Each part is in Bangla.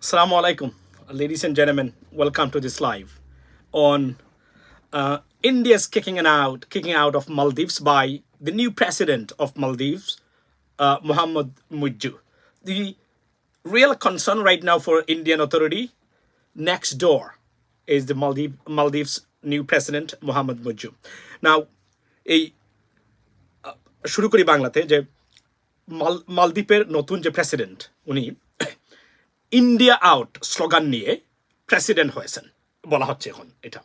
Assalamu alaikum, ladies and gentlemen. Welcome to this live on India's kicking out of Maldives by the new president of Maldives, Mohammed Mujju. The real concern right now for Indian authority next door is the Maldives new president Mohammed Mujju. Now, এই শুরু করি বাংলাতে যে মালদ্বীপের নতুন যে প্রেসিডেন্ট উনি ইন্ডিয়া আউট স্লোগান নিয়ে প্রেসিডেন্ট হয়েছেন বলা হচ্ছে এখন। এটা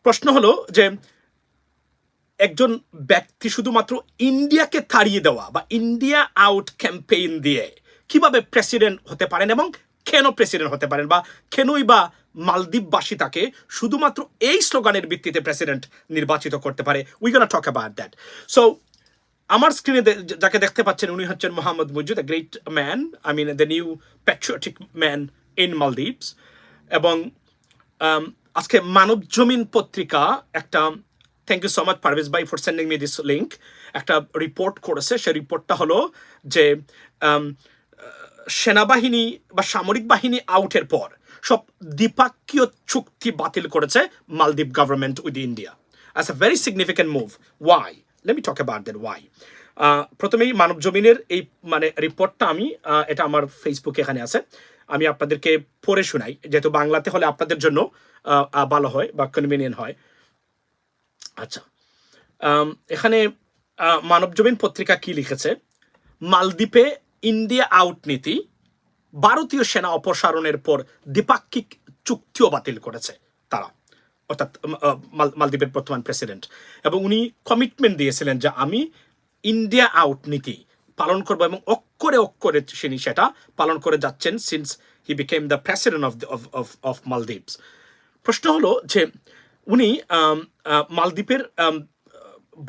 প্রশ্ন হলো যে একজন ব্যক্তি শুধুমাত্র ইন্ডিয়াকে তাড়িয়ে দেওয়া বা ইন্ডিয়া আউট ক্যাম্পেইন দিয়ে কিভাবে প্রেসিডেন্ট হতে পারেন এবং কেন প্রেসিডেন্ট হতে পারেন বা কেনই বা মালদ্বীপবাসী তাকে শুধুমাত্র এই স্লোগানের ভিত্তিতে প্রেসিডেন্ট নির্বাচিত করতে পারে। We gonna talk about that. So আমার স্ক্রিনে যাকে দেখতে পাচ্ছেন উনি হচ্ছেন Mohammed Muizzu, the great man, I mean the new patriotic man in Maldives. এবং আজকে মানব জমিন পত্রিকা একটা, thank you so much Parvez ভাই for sending me this link, একটা রিপোর্ট করেছে। সেই রিপোর্টটা হলো যে সেনাবাহিনী বা সামরিক বাহিনী আউটের পর সব দ্বিপাক্ষীয় চুক্তি বাতিল করেছে মালদ্বীপ government with India. That's a very significant move. Why? Let me talk about that. Why? প্রথমেই মানব জমিনের এই মানে রিপোর্টটা আমি এটা আমার ফেসবুকে এখানে আছে, আমি আপনাদেরকে পড়ে শোনাই, যেহেতু বাংলাতে হলে আপনাদের জন্য ভালো হয় বা কনভিনিয়েন্ট হয়। আচ্ছা, এখানে মানব জমিন পত্রিকা কি লিখেছে? মালদ্বীপে ইন্ডিয়া আউট নীতি, ভারতীয় সেনা অপসারণের পর দ্বিপাক্ষিক চুক্তিও বাতিল করেছে তারা, অর্থাৎ মালদ্বীপের বর্তমান প্রেসিডেন্ট। এবং উনি কমিটমেন্ট দিয়েছিলেন যে আমি ইন্ডিয়া আউট নীতি পালন করব, এবং অক্ষরে অক্ষরে তিনি সেটা পালন করে যাচ্ছেন since he became the president of Maldives. প্রশ্ন হলো যে উনি মালদ্বীপের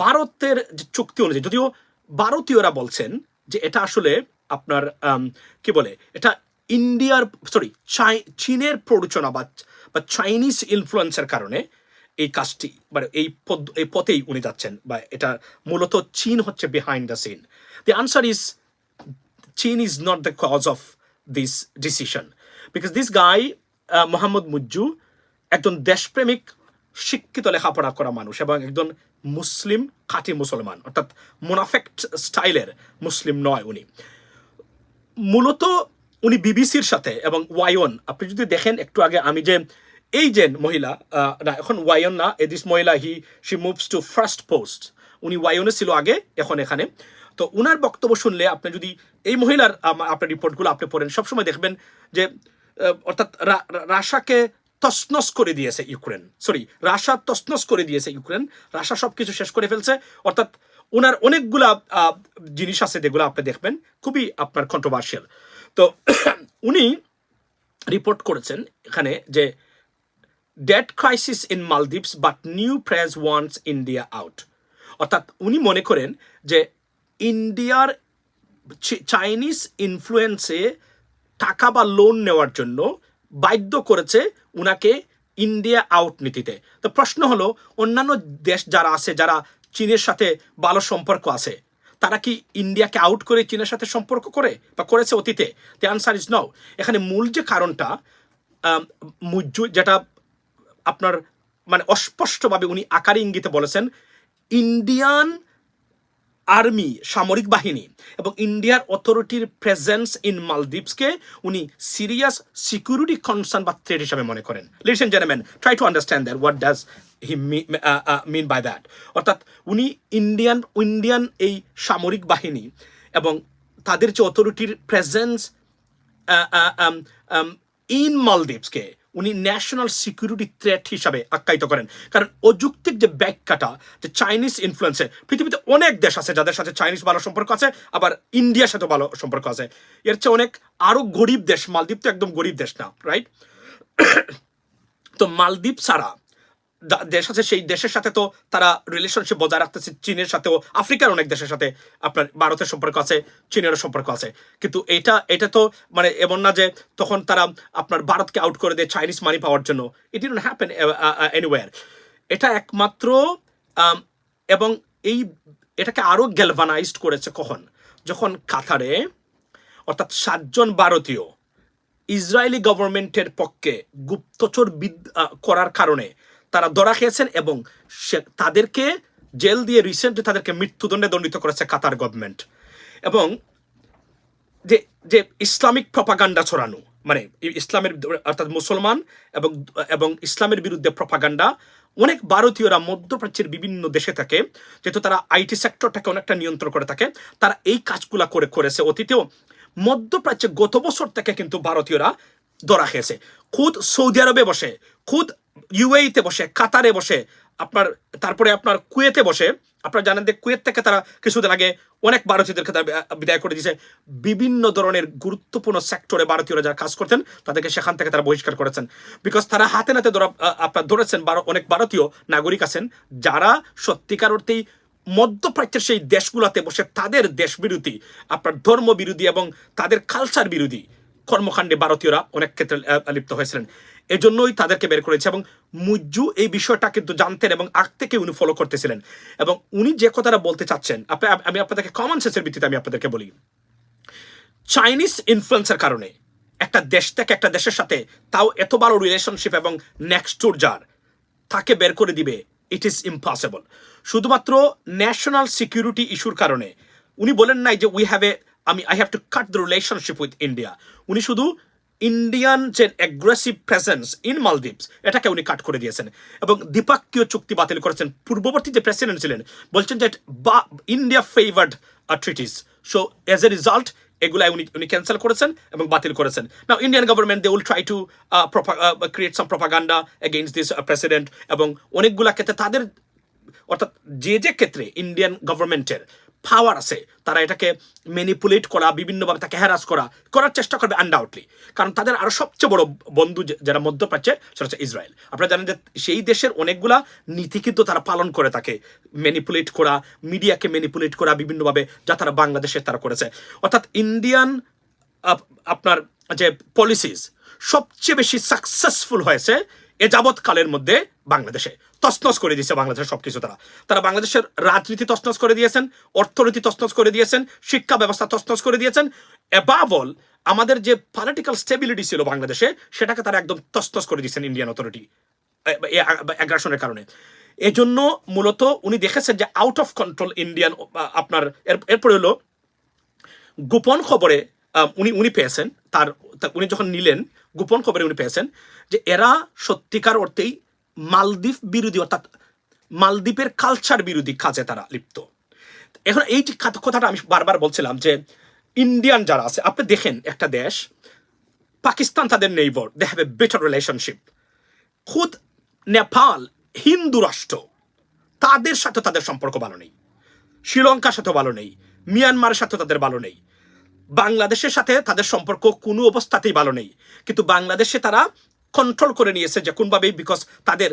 ভারতের যে চুক্তি অনুযায়ী, যদিও ভারতীয়রা বলছেন যে এটা আসলে আপনার কি বলে, এটা ইন্ডিয়ার চীনের প্ররোচনা বা চাইনিজ ইনফ্লুয়েন্সের কারণে এই কাজটি মানে এই পথেই উনি যাচ্ছেন, বা এটা মূলত চীন হচ্ছে behind the scene. The answer is চীন is not the cause of this decision, because this guy Mohammed Muizzu একজন দেশপ্রেমিক, শিক্ষিত, লেখাপড়া করা মানুষ এবং একজন মুসলিম, খাঁটি মুসলমান, অর্থাৎ মুনাফেক স্টাইলের মুসলিম নয় উনি। মূলত উনি বিবিসির সাথে এবং ওয়াইন, আপনি যদি দেখেন একটু আগে আমি যে এই যে মহিলা, না এখন ওয়াইন না, দিস মহিলা she moves to first post, উনি ওয়াইনে ছিল আগে, এখন এখানে। তো উনার বক্তব্য শুনলে আপনি যদি এই মহিলার আপনার রিপোর্টগুলো আপনি পড়েন, সবসময় দেখবেন যে অর্থাৎ রাশাকে তছনছ করে দিয়েছে ইউক্রেন, রাশা তছনছ করে দিয়েছে ইউক্রেন, রাশা সব কিছু শেষ করে ফেলছে। অর্থাৎ ওনার অনেকগুলা জিনিস আছে যেগুলো আপনি দেখবেন খুবই আপনার কন্ট্রোভার্সিয়াল। তো উনি রিপোর্ট করেছেন এখানে যে debt crisis in Maldives but new press wants India out. অর্থাৎ উনি মনে করেন যে ইন্ডিয়ার চাইনিজ ইনফ্লুয়েন্সে টাকা বা লোন নেওয়ার জন্য বাধ্য করেছে উনাকে ইন্ডিয়া আউট নীতিতে। তো প্রশ্ন হলো, অন্যান্য দেশ যারা আছে, যারা চীনের সাথে ভালো সম্পর্ক আছে, তারা কি ইন্ডিয়াকে আউট করে চীনের সাথে সম্পর্ক করে বা করেছে অতীতে? The answer is no. এখানে মূল যে কারণটা মুজ্জু, যেটা আপনার মানে অস্পষ্টভাবে উনি আকারে ইঙ্গিতে বলেছেন, ইন্ডিয়ান আর্মি, সামরিক বাহিনী এবং ইন্ডিয়ার অথরিটির প্রেজেন্স ইন মালদ্বীপসকে উনি সিরিয়াস সিকিউরিটি কনসার্ন বা থ্রেট হিসাবে মনে করেন। Ladies and gentleman, try to understand that, what does he mean by that. অর্থাৎ উনি ইন্ডিয়ান এই সামরিক বাহিনী এবং তাদের যে অথরিটির প্রেজেন্স ইন মালদ্বীপসকে উনি ন্যাশনাল সিকিউরিটি থ্রেট হিসাবে আখ্যায়িত করেন। কারণ অযৌক্তিক যে ব্যাখ্যাটা, যে চাইনিজ ইনফ্লুয়েন্সে, পৃথিবীতে অনেক দেশ আছে যাদের সাথে চাইনিজ ভালো সম্পর্ক আছে, আবার ইন্ডিয়ার সাথে ভালো সম্পর্ক আছে। এর চেয়ে অনেক আরো গরিব দেশ, মালদ্বীপ তো একদম গরিব দেশ না, রাইট? তো মালদ্বীপ ছাড়া দেশ আছে, সেই দেশের সাথে তো তারা রিলেশনশিপ বজায় রাখতেছে, চীনের সাথেও, আফ্রিকার অনেক দেশের সাথে আপনার ভারতের সম্পর্ক আছে, চীনেরও সম্পর্ক আছে। কিন্তু এটা তো মানে এমন না যে তখন তারা আপনার ভারতকে আউট করে দেয় চাইনিজ মানি পাওয়ার জন্য। ইট ডিডন্ট হ্যাপেন এনিওয়্যার। এটা একমাত্র এবং এটাকে আরো গ্যালভানাইজড করেছে কখন? যখন কাতারে অর্থাৎ 7 জন ভারতীয় ইসরায়েলি গভর্নমেন্টের পক্ষে গুপ্তচর করার কারণে তারা ধরা খেয়েছেন এবং তাদেরকে জেল দিয়ে রিসেন্টলি তাদেরকে মৃত্যুদণ্ডে দণ্ডিত করেছে কাতার গভর্নমেন্ট। এবং যে যে ইসলামিক প্রপাগান্ডা ছড়ানো, মানে ইসলামের অর্থাৎ মুসলমান এবং এবং ইসলামের বিরুদ্ধে প্রপাগান্ডা, অনেক ভারতীয়রা মধ্যপ্রাচ্যের বিভিন্ন দেশে থাকে, যেহেতু তারা আইটি সেক্টরটাকে অনেকটা নিয়ন্ত্রণ করে থাকে, তারা এই কাজগুলা করেছে অতীতেও। মধ্যপ্রাচ্যে গত বছর থেকে কিন্তু ভারতীয়রা ধরা খেয়েছে, খুদ সৌদি আরবে বসে, খুদ ইউএইতে বসে, কাতারে বসে, তারপরে আপনার কুয়েতে বসে। আপনারা জানেন যে কুয়েত থেকে তারা কিছুদিন আগে অনেক ভারতীয়দেরকে বিদায় করে দিয়েছে। বিভিন্ন ধরনের গুরুত্বপূর্ণ সেক্টরে ভারতীয়রা যারা কাজ করতেন তাদেরকে সেখান থেকে তারা বহিষ্কার করেছেন, বিকজ তারা হাতে নাতে ধরেছেন অনেক ভারতীয় নাগরিক আছেন যারা সত্যিকার অর্থেই মধ্যপ্রাচ্যের সেই দেশগুলোতে বসে তাদের দেশ বিরোধী, আপনার ধর্ম বিরোধী এবং তাদের কালচার বিরোধী কর্মকাণ্ডে ভারতীয়রা অনেক ক্ষেত্রে লিপ্ত হয়েছিলেন। এজন্যই তাদেরকে বের করেছে। এবং মুজ্জু এই বিষয়টা কিন্তু জানতেন এবং আগ থেকে উনি ফলো করতেছিলেন। এবং উনি যে কথাটা বলতে চাচ্ছেন, আমি আপনাদেরকে কমন সেন্সের ভিত্তিতে আমি আপনাদেরকে বলি, চাইনিজ ইনফ্লুয়েন্সের কারণে একটা দেশ থেকে একটা দেশের সাথে, তাও এত বড় রিলেশনশিপ এবং নেক্সট টুর যার, তাকে বের করে দিবে, ইট ইজ ইম্পসিবল। শুধুমাত্র ন্যাশনাল সিকিউরিটি ইস্যুর কারণে উনি বলেন নাই যে I have to cut the relationship with India. উনি শুধু ইন্ডিয়ান যে অ্যাগ্রেসিভ প্রেজেন্স ইন মালদ্বীপস এটাকে উনি কাট করে দিয়েছেন এবং দ্বিপাক্ষীয় চুক্তি বাতিল করেছেন। পূর্ববর্তী যে প্রেসিডেন্ট ছিলেন বলছেন যে India favoured treaties, so as a result এগুলা উনি ক্যান্সেল করেছেন এবং বাতিল করেছেন। Now Indian government they will try to create some propaganda against this president, এবং অনেকগুলা ক্ষেত্রে তাদের, অর্থাৎ যে ক্ষেত্রে ইন্ডিয়ান গভর্নমেন্টের পাওয়ার আছে তারা এটাকে ম্যানিপুলেট করা, বিভিন্নভাবে তাকে হ্যারাস করার চেষ্টা করবে আনডাউটলি। কারণ তাদের আরো সবচেয়ে বড় বন্ধু যারা মধ্যপ্রাচ্যে সেটা হচ্ছে ইসরায়েল। আপনারা জানেন যে সেই দেশের অনেকগুলা নীতি কিন্তু তারা পালন করে থাকে, ম্যানিপুলেট করা, মিডিয়াকে ম্যানিপুলেট করা বিভিন্নভাবে, যা তারা বাংলাদেশে তারা করেছে। অর্থাৎ ইন্ডিয়ান আপনার যে পলিসিস সবচেয়ে বেশি সাকসেসফুল হয়েছে এ যাবৎকালের মধ্যে বাংলাদেশে। তছনছ করে দিয়েছে বাংলাদেশের সবকিছু। তারা বাংলাদেশের রাজনীতি তছনছ করে দিয়েছেন, অর্থনীতি তছনছ করে দিয়েছেন, শিক্ষা ব্যবস্থা তছনছ করে দিয়েছেন। অ্যাবাভ অল আমাদের যে পলিটিক্যাল স্টেবিলিটি ছিল বাংলাদেশে সেটাকে তারা একদম তছনছ করে দিয়েছেন ইন্ডিয়ান অথরিটি অ্যাগ্রাসনের কারণে। এজন্য মূলত উনি দেখেছেন যে আউট অফ কন্ট্রোল ইন্ডিয়ান আপনার। এরপরে হলো গোপন খবরে উনি পেয়েছেন, উনি যখন নিলেন গোপন খবরে উনি পেয়েছেন যে এরা সত্যিকার অর্থেই মালদ্বীপ বিরোধী, অর্থাৎ মালদ্বীপের কালচার বিরোধী কাজে তারা লিপ্ত। এখন এই যে কথাটা আমি বারবার বলছিলাম যে ইন্ডিয়ান যারা আছে, আপনি দেখেন একটা দেশ পাকিস্তান তাদের neighbour, they have a better relationship. খুদ নেপাল হিন্দু রাষ্ট্র, তাদের সাথে তাদের সম্পর্ক ভালো নেই, শ্রীলঙ্কার সাথে ভালো নেই, মিয়ানমারের সাথে তাদের ভালো নেই, বাংলাদেশের সাথে তাদের সম্পর্ক কোনো অবস্থাতেই ভালো নেই। কিন্তু বাংলাদেশে তারা কন্ট্রোল করে নিয়েছে যে কোনভাবেই, বিকজ তাদের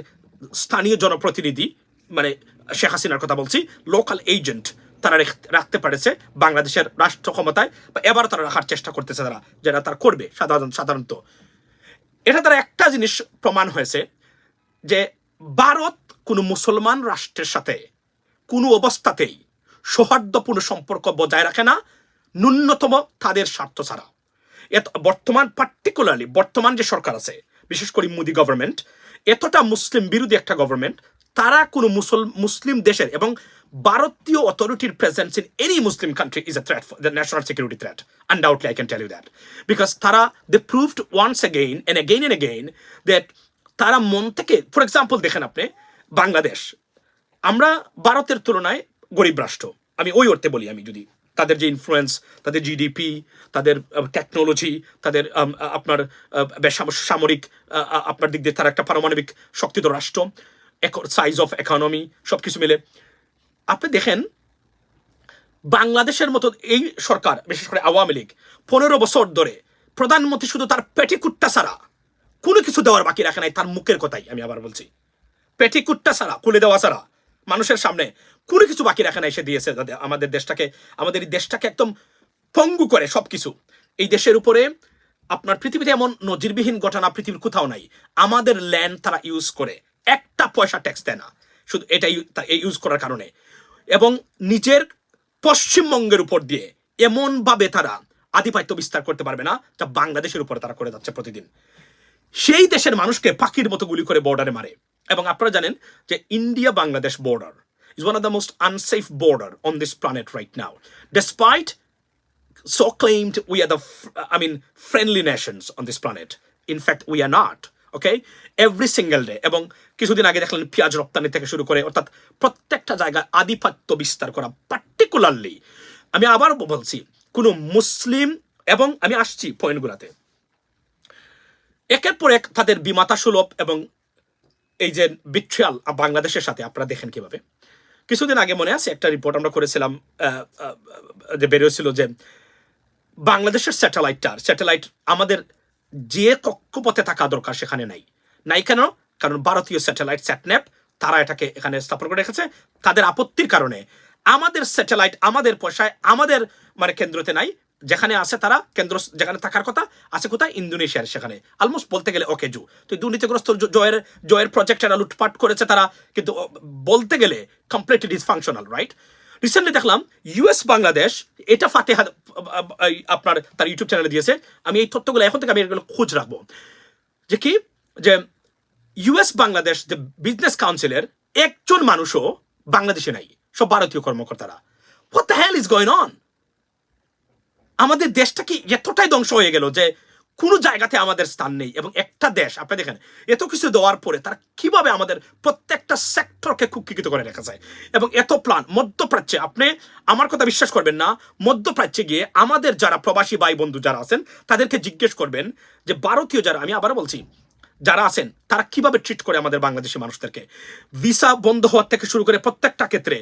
স্থানীয় জনপ্রতিনিধি, মানে শেখ হাসিনার কথা বলছি, লোকাল এজেন্ট তারা রাখতে পারেছে বাংলাদেশের রাষ্ট্র ক্ষমতায়, বা এবার তারা রাখার চেষ্টা করতেছে, যারা তারা করবে সাধারণত। এটা তারা একটা জিনিস প্রমাণ হয়েছে যে ভারত কোনো মুসলমান রাষ্ট্রের সাথে কোনো অবস্থাতেই সৌহার্দ্যপূর্ণ সম্পর্ক বজায় রাখে না, ন্যূনতম তাদের স্বার্থ ছাড়া। পার্টিকুলারলি বর্তমান যে সরকার আছে, বিশেষ করে মোদি গভর্নমেন্ট, এতটা মুসলিম বিরোধী একটা গভর্নমেন্ট, তারা কোনো মুসলিম দেশের এবং ভারতীয় অথরিটির presence in any Muslim country is a threat for the national security threat. Undoubtedly I can tell you that, because তারা they proved once again and again that তারা মন থেকে, ফর এক্সাম্পল দেখেন আপনি বাংলাদেশ, আমরা ভারতের তুলনায় গরিব রাষ্ট্র, আমি ওই অর্থে বলি, আমি যদি তাদের যে ইনফ্লুয়েন্স, তাদের জিডিপি, তাদের টেকনোলজি, তাদের আপনার সামরিক আপনার দিক দিয়ে তারা একটা পারমাণবিক শক্তিধর রাষ্ট্র, সাইজ অফ ইকোনমি সব কিছু মিলে আপনি দেখেন বাংলাদেশের মতো এই সরকার, বিশেষ করে আওয়ামী লীগ 15 বছর ধরে প্রধানমন্ত্রী শুধু তার পেটিকুট্টা ছাড়া কোনো কিছু দেওয়ার বাকি রাখে নাই। তার মুখের কথাই আমি আবার বলছি, পেটিকুট্টা ছাড়া, খুলে দেওয়া ছাড়া মানুষের সামনে কোনো কিছু বাকি রাখে নাই। সে দিয়েছে আমাদের এই দেশটাকে একদম পঙ্গু করে সবকিছু। এই দেশের উপরে আপনার পৃথিবীতে এমন নজিরবিহীন ঘটনা পৃথিবীর কোথাও নাই। আমাদের ল্যান্ড তারা ইউজ করে, একটা পয়সা ট্যাক্স দেয় না, শুধু এটাই ইউজ করার কারণে। এবং নিজের পশ্চিমবঙ্গের উপর দিয়ে এমনভাবে তারা আধিপত্য বিস্তার করতে পারবে না, যা বাংলাদেশের উপরে তারা করে যাচ্ছে প্রতিদিন। সেই দেশের মানুষকে পাখির মতো গুলি করে বর্ডারে মারে। এবং আপনারা জানেন যে India Bangladesh border is one of the most unsafe border on this planet right now, despite so claimed we are the friendly nations on this planet. In fact we are not. Okay, every single day। এবং কিছুদিন আগে দেখলেন পেঁয়াজ রপ্তানি থেকে শুরু করে অর্থাৎ প্রত্যেকটা জায়গায় আধিপত্য বিস্তার করা। পার্টিকুলারলি আমি আবার বলছি, কোন মুসলিম, এবং আমি আসছি পয়েন্টগুলোতে, একের পর এক তাদের বিমাতা সুলভ এবং এই যে বিট্রিয়াল বাংলাদেশের সাথে আপনারা দেখেন কিভাবে। কিছুদিন আগে মনে আছে একটা রিপোর্ট আমরা করেছিলাম, যে বেরিয়েছিল যে বাংলাদেশের স্যাটেলাইট আমাদের যে কক্ষপথে থাকা দরকার সেখানে নাই কেন? কারণ ভারতীয় স্যাটেলাইট স্যাটন্যাপ তারা এটাকে এখানে স্থাপন করে রেখেছে। তাদের আপত্তির কারণে আমাদের স্যাটেলাইট আমাদের পয়সায় আমাদের কেন্দ্রতে নাই, যেখানে আছে তারা কেন্দ্র যেখানে থাকার কথা আছে কোথায়? ইন্দোনেশিয়ার সেখানে। অলমোস্ট বলতে গেলে ওকে তো দুর্নীতিগ্রস্ত জয়ের প্রজেক্ট এরা লুটপাট করেছে তারা, কিন্তু বলতে গেলে কমপ্লিটলি ডিসফাংশনাল, রাইট? রিসেন্টলি দেখলাম ইউএস বাংলাদেশ এটা ফাতেহা আপনার তার ইউটিউব চ্যানেলে দিয়েছে। আমি এই তথ্যগুলো এখন থেকে আমি এগুলো খোঁজ রাখবো, যে কি যে ইউএস বাংলাদেশ যে বিজনেস কাউন্সিলের একজন মানুষও বাংলাদেশে নাই, সব ভারতীয় কর্মকর্তারা। What the hell is going on? আমাদের দেশটা কি এতটাই ধ্বংস হয়ে গেল যে কোনো জায়গাতে আমাদের স্থান নেই? এবং একটা দেশ আপনি দেখেন এত কিছু দেওয়ার পরে তারা কিভাবে আমাদের প্রত্যেকটা সেক্টরকে কুক্ষিগত করে রেখা যায়। এবং এত প্ল্যান মধ্যপ্রাচ্যে, আপনি আমার কথা বিশ্বাস করবেন না, মধ্যপ্রাচ্যে গিয়ে আমাদের যারা প্রবাসী ভাই বন্ধু যারা আছেন তাদেরকে জিজ্ঞেস করবেন যে ভারতীয় যারা, আমি আবার বলছি, যারা আছেন তারা কিভাবে ট্রিট করে আমাদের বাংলাদেশি মানুষদেরকে। ভিসা বন্ধ হওয়ার থেকে শুরু করে প্রত্যেকটা ক্ষেত্রে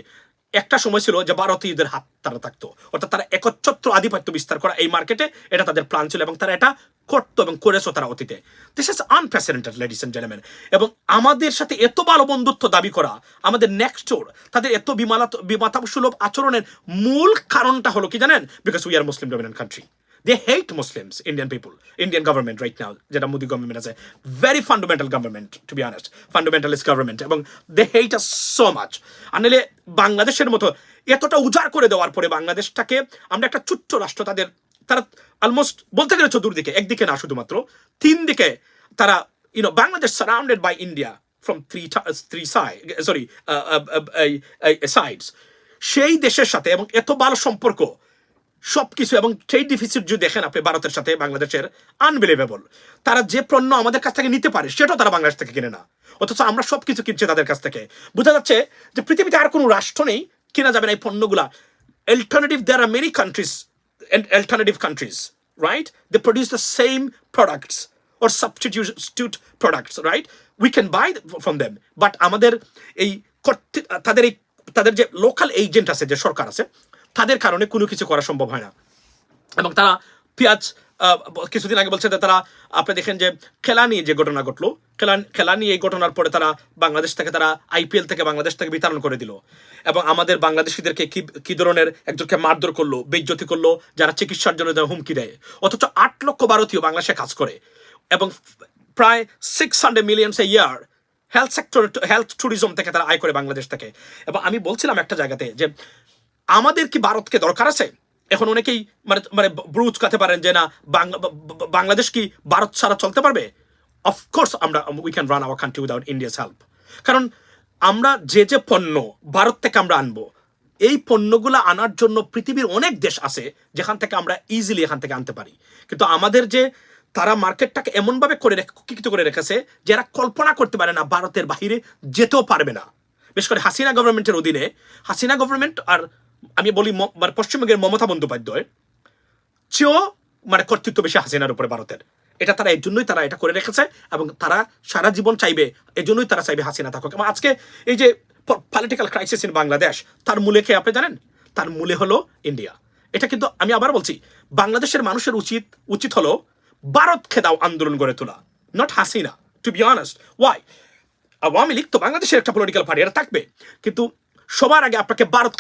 একটা সময় ছিল যে ভারতীয়দের হাত তারা থাকতো, অর্থাৎ তারা একচ্ছত্র আধিপত্য বিস্তার করা এই মার্কেটে, এটা তাদের প্ল্যান ছিল এবং তারা এটা করতো এবং করেছো তারা অতীতে। This is unprecedented ladies and gentleman. এবং আমাদের সাথে এত ভালো বন্ধুত্ব দাবি করা, আমাদের নেক্সট ডোর তাদের এত বিমাতা সুলভ আচরণের মূল কারণটা হলো কি জানেন? Because we are Muslim dominant country. They hate Muslims, Indian people, Indian government right now, যেটা মোদি গভর্নমেন্ট আছে, very fundamental government, to be honest, fundamentalist government, এবং they hate us so much. আনলে বাংলাদেশের মতো এতটা উজাড় করে দেওয়ার পরে বাংলাদেশটাকে আমরা একটা ছোট্ট রাষ্ট্র, তারা অলমোস্ট বলতে গেলে চতুর্দিকে, একদিকে না শুধুমাত্র তিন দিকে তারা, Bangladesh surrounded by India from three sides, সেই দেশের সাথে এবং এত ভালো সম্পর্ক সবকিছু, এবং ট্রেড ডিফিসিট যদি দেখেন আপনি ভারতের সাথে বাংলাদেশের, আনবিলিভেবল। তারা যে পণ্য আমাদের কাছ থেকে নিতে পারে সেটাও তারা বাংলাদেশ থেকে কিনে না, অথচ আমরা সবকিছু কিনছি তাদের কাছ থেকে। বোঝা যাচ্ছে যে পৃথিবীতে আর কোনো রাষ্ট্র নেই কিনা যাবে না এই পণ্যগুলা। Alternative, there are many countries and alternative countries, right? They produce the same products or substitute products, right? We can buy from them, but আমাদের এই তাদের যে লোকাল এজেন্ট আছে, যে সরকার আছে, তাদের কারণে কোনো কিছু করা সম্ভব হয় না। এবং তারা পেঁয়াজ কিছুদিন আগে বলছে যে তারা, আপনি দেখেন যে খেলানি যে ঘটনা ঘটলো, খেলানি এই ঘটনার পরে তারা বাংলাদেশ থেকে, তারা আইপিএল থেকে বাংলাদেশ থেকে বিতরণ করে দিল, এবং আমাদের বাংলাদেশিদেরকে কি ধরনের একজনকে মারধর করলো, বেইজ্জতি করলো, যারা চিকিৎসার জন্য যারা হুমকি দেয়। অথচ 8 লক্ষ ভারতীয় বাংলাদেশে কাজ করে এবং প্রায় 600 মিলিয়ন এ ইয়ার হেলথ সেক্টর, হেলথ ট্যুরিজম থেকে তারা আয় করে বাংলাদেশ থেকে। এবং আমি বলছিলাম একটা জায়গাতে যে আমাদের কি ভারতকে দরকার আছে? এখন অনেকেই ব্রুজ কাতে পারেন যে না, বাংলাদেশ কি ভারত ছাড়া চলতে পারবে? Of course we can run our country without India's help. কারণ আমরা যে পণ্য ভারত থেকে আমরা আনবো, এই পণ্যগুলো আনার জন্য পৃথিবীর অনেক দেশ আছে যেখান থেকে আমরা ইজিলি এখান থেকে আনতে পারি। কিন্তু আমাদের যে তারা মার্কেটটাকে এমনভাবে কুক্ষিগত করে রেখেছে যে এরা কল্পনা করতে পারে না ভারতের বাহিরে যেতেও পারবে না। বিশেষ করে হাসিনা গভর্নমেন্টের অধীনে, হাসিনা গভর্নমেন্ট আর আমি বলি পশ্চিমবঙ্গের মমতা বন্দ্যোপাধ্যায় চেয়েও কর্তৃত্ব বেশি হাসিনার উপরে ভারতের। এটা তারা এই জন্যই তারা এটা করে রেখেছে এবং তারা সারা জীবন চাইবে, এই জন্যই তারা চাইবে হাসিনা থাকুক। এবং আজকে এই যে পলিটিক্যাল ক্রাইসিস ইন বাংলাদেশ, তার মূলে কে আপনি জানেন? তার মূলে হলো ইন্ডিয়া। এটা কিন্তু আমি আবার বলছি, বাংলাদেশের মানুষের উচিত হলো ভারত খেদাও আন্দোলন গড়ে তোলা, not Hasina, to be honest. Why? Awami League তো বাংলাদেশের একটা পলিটিক্যাল পার্টি, এটা থাকবে, কিন্তু সবার আগে আপনাকে ভারত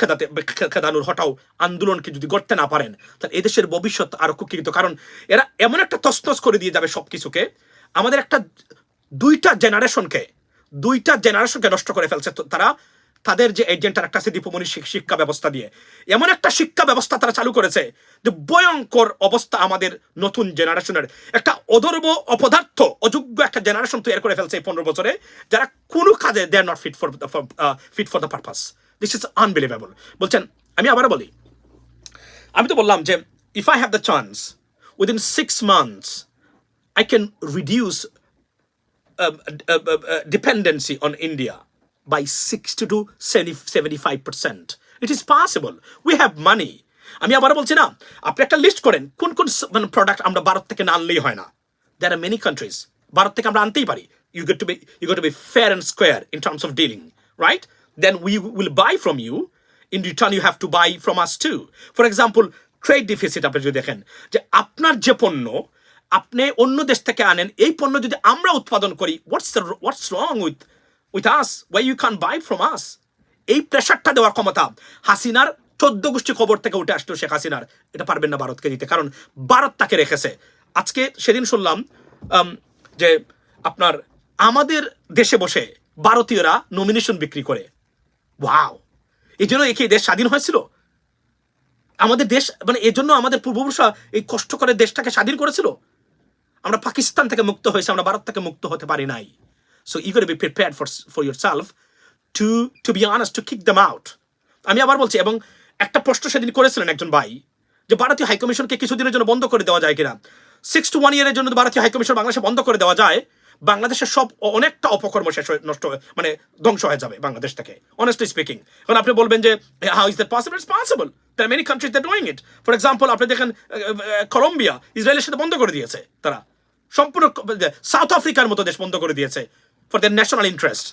খেদানোর হটাও আন্দোলনকে যদি করতে না পারেন, তাহলে এদেশের ভবিষ্যৎ আরো কুক্ষিগত। কারণ এরা এমন একটা তছনছ করে দিয়ে যাবে সবকিছুকে, আমাদের একটা দুইটা জেনারেশনকে নষ্ট করে ফেলছে তারা। তাদের যে এজেন্টার একটা আছে দীপমণি শিক্ষা ব্যবস্থা দিয়ে, এমন একটা শিক্ষা ব্যবস্থা তারা চালু করেছে যে ভয়ঙ্কর অবস্থা আমাদের নতুন জেনারেশনের, একটা অদর্ব অপদার্থ অযোগ্য একটা জেনারেশন তৈরি করে ফেলছে এই 15 বছরে, যারা কোনো কাজে they are not fit for the purpose. This is unbelievable. বলছেন, আমি আবারও বলি, আমি তো বললাম যে if I have the chance within 6 months I can reduce dependency on India by 60 to 75%. It is possible. We have money. আমি আবার বলছি না, আপনি একটা লিস্ট করেন কোন কোন মানে প্রোডাক্ট আমরা ভারত থেকে না আনলেই হয় না। There are many countries Bharat থেকে আমরা আনতেই পারি। You got to be fair and square in terms of dealing, right? Then we will buy from you. In return you have to buy from us too. For example, trade deficit আপনি যদি দেখেন যে আপনার যে পণ্য আপনি অন্য দেশ থেকে আনেন, এই পণ্য যদি আমরা উৎপাদন করি, what's wrong with us? Why you can't buy from us? এই প্রেশারটা দেওয়ার ক্ষমতা হাসিনার 14 গোষ্ঠী খবর থেকে উঠে আসলো, শেখ হাসিনার এটা পারবেন না ভারতকে দিতে, কারণ ভারত তাকে রেখেছে। আজকে সেদিন শুনলাম যে আপনার আমাদের দেশে বসে ভারতীয়রা নমিনেশন বিক্রি করে। ওয়াও! এই জন্য একে দেশ স্বাধীন হয়েছিল আমাদের দেশ, মানে এই জন্য আমাদের পূর্বপুরুষরা এই কষ্ট করে দেশটাকে স্বাধীন করেছিল। আমরা পাকিস্তান থেকে মুক্ত হয়েছে, আমরা ভারত থেকে মুক্ত হতে পারি নাই। So you got to be prepared for yourself to be honest, to kick them out. আমি আবার বলছি, এবং একটা প্রশ্ন সেদিন করেছিলেন একজন ভাই যে ভারতীয় হাইকমিশনকে কিছুদিনের জন্য বন্ধ করে দেওয়া যায় কিনা। 6 to 1 year জন্য ভারতীয় হাইকমিশন বাংলাদেশে বন্ধ করে দেওয়া যায়, বাংলাদেশের সব অনেকটা অপকর্ম শেষ হয়ে নষ্ট মানে ধ্বংস হয়ে যাবে বাংলাদেশ থেকে, অনেস্টলি স্পিকিং। এখন আপনি বলবেন যে how is that possible? It's possible. There are many countries that doing it. For example আপনি দেখেন কলম্বিয়া ইসরায়েলের সাথে বন্ধ করে দিয়েছে, তারা সম্পূর্ণ সাউথ আফ্রিকার মতো দেশ বন্ধ করে দিয়েছে for there national interest.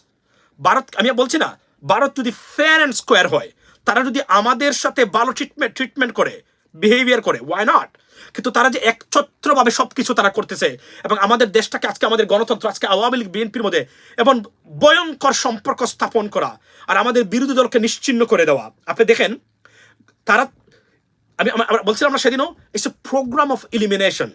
Bharat, আমি বলছি না, ভারত যদি ফেয়ার অ্যান্ড স্কোয়ার হয়, তারা যদি আমাদের সাথে ভালো ট্রিটমেন্ট করে, বিহেভিয়ার করে, ওয়াই নট? কিন্তু তারা যে একছত্রভাবে সবকিছু তারা করতেছে, এবং আমাদের দেশটাকে আজকে আমাদের গণতন্ত্র আজকে আওয়ামী লীগ বিএনপির মধ্যে এবং ভয়ঙ্কর সম্পর্ক স্থাপন করা আর আমাদের বিরোধী দলকে নিশ্চিহ্ন করে দেওয়া। আপনি দেখেন তারা, আমি বলছিলাম না সেদিনও, it's a programme of elimination,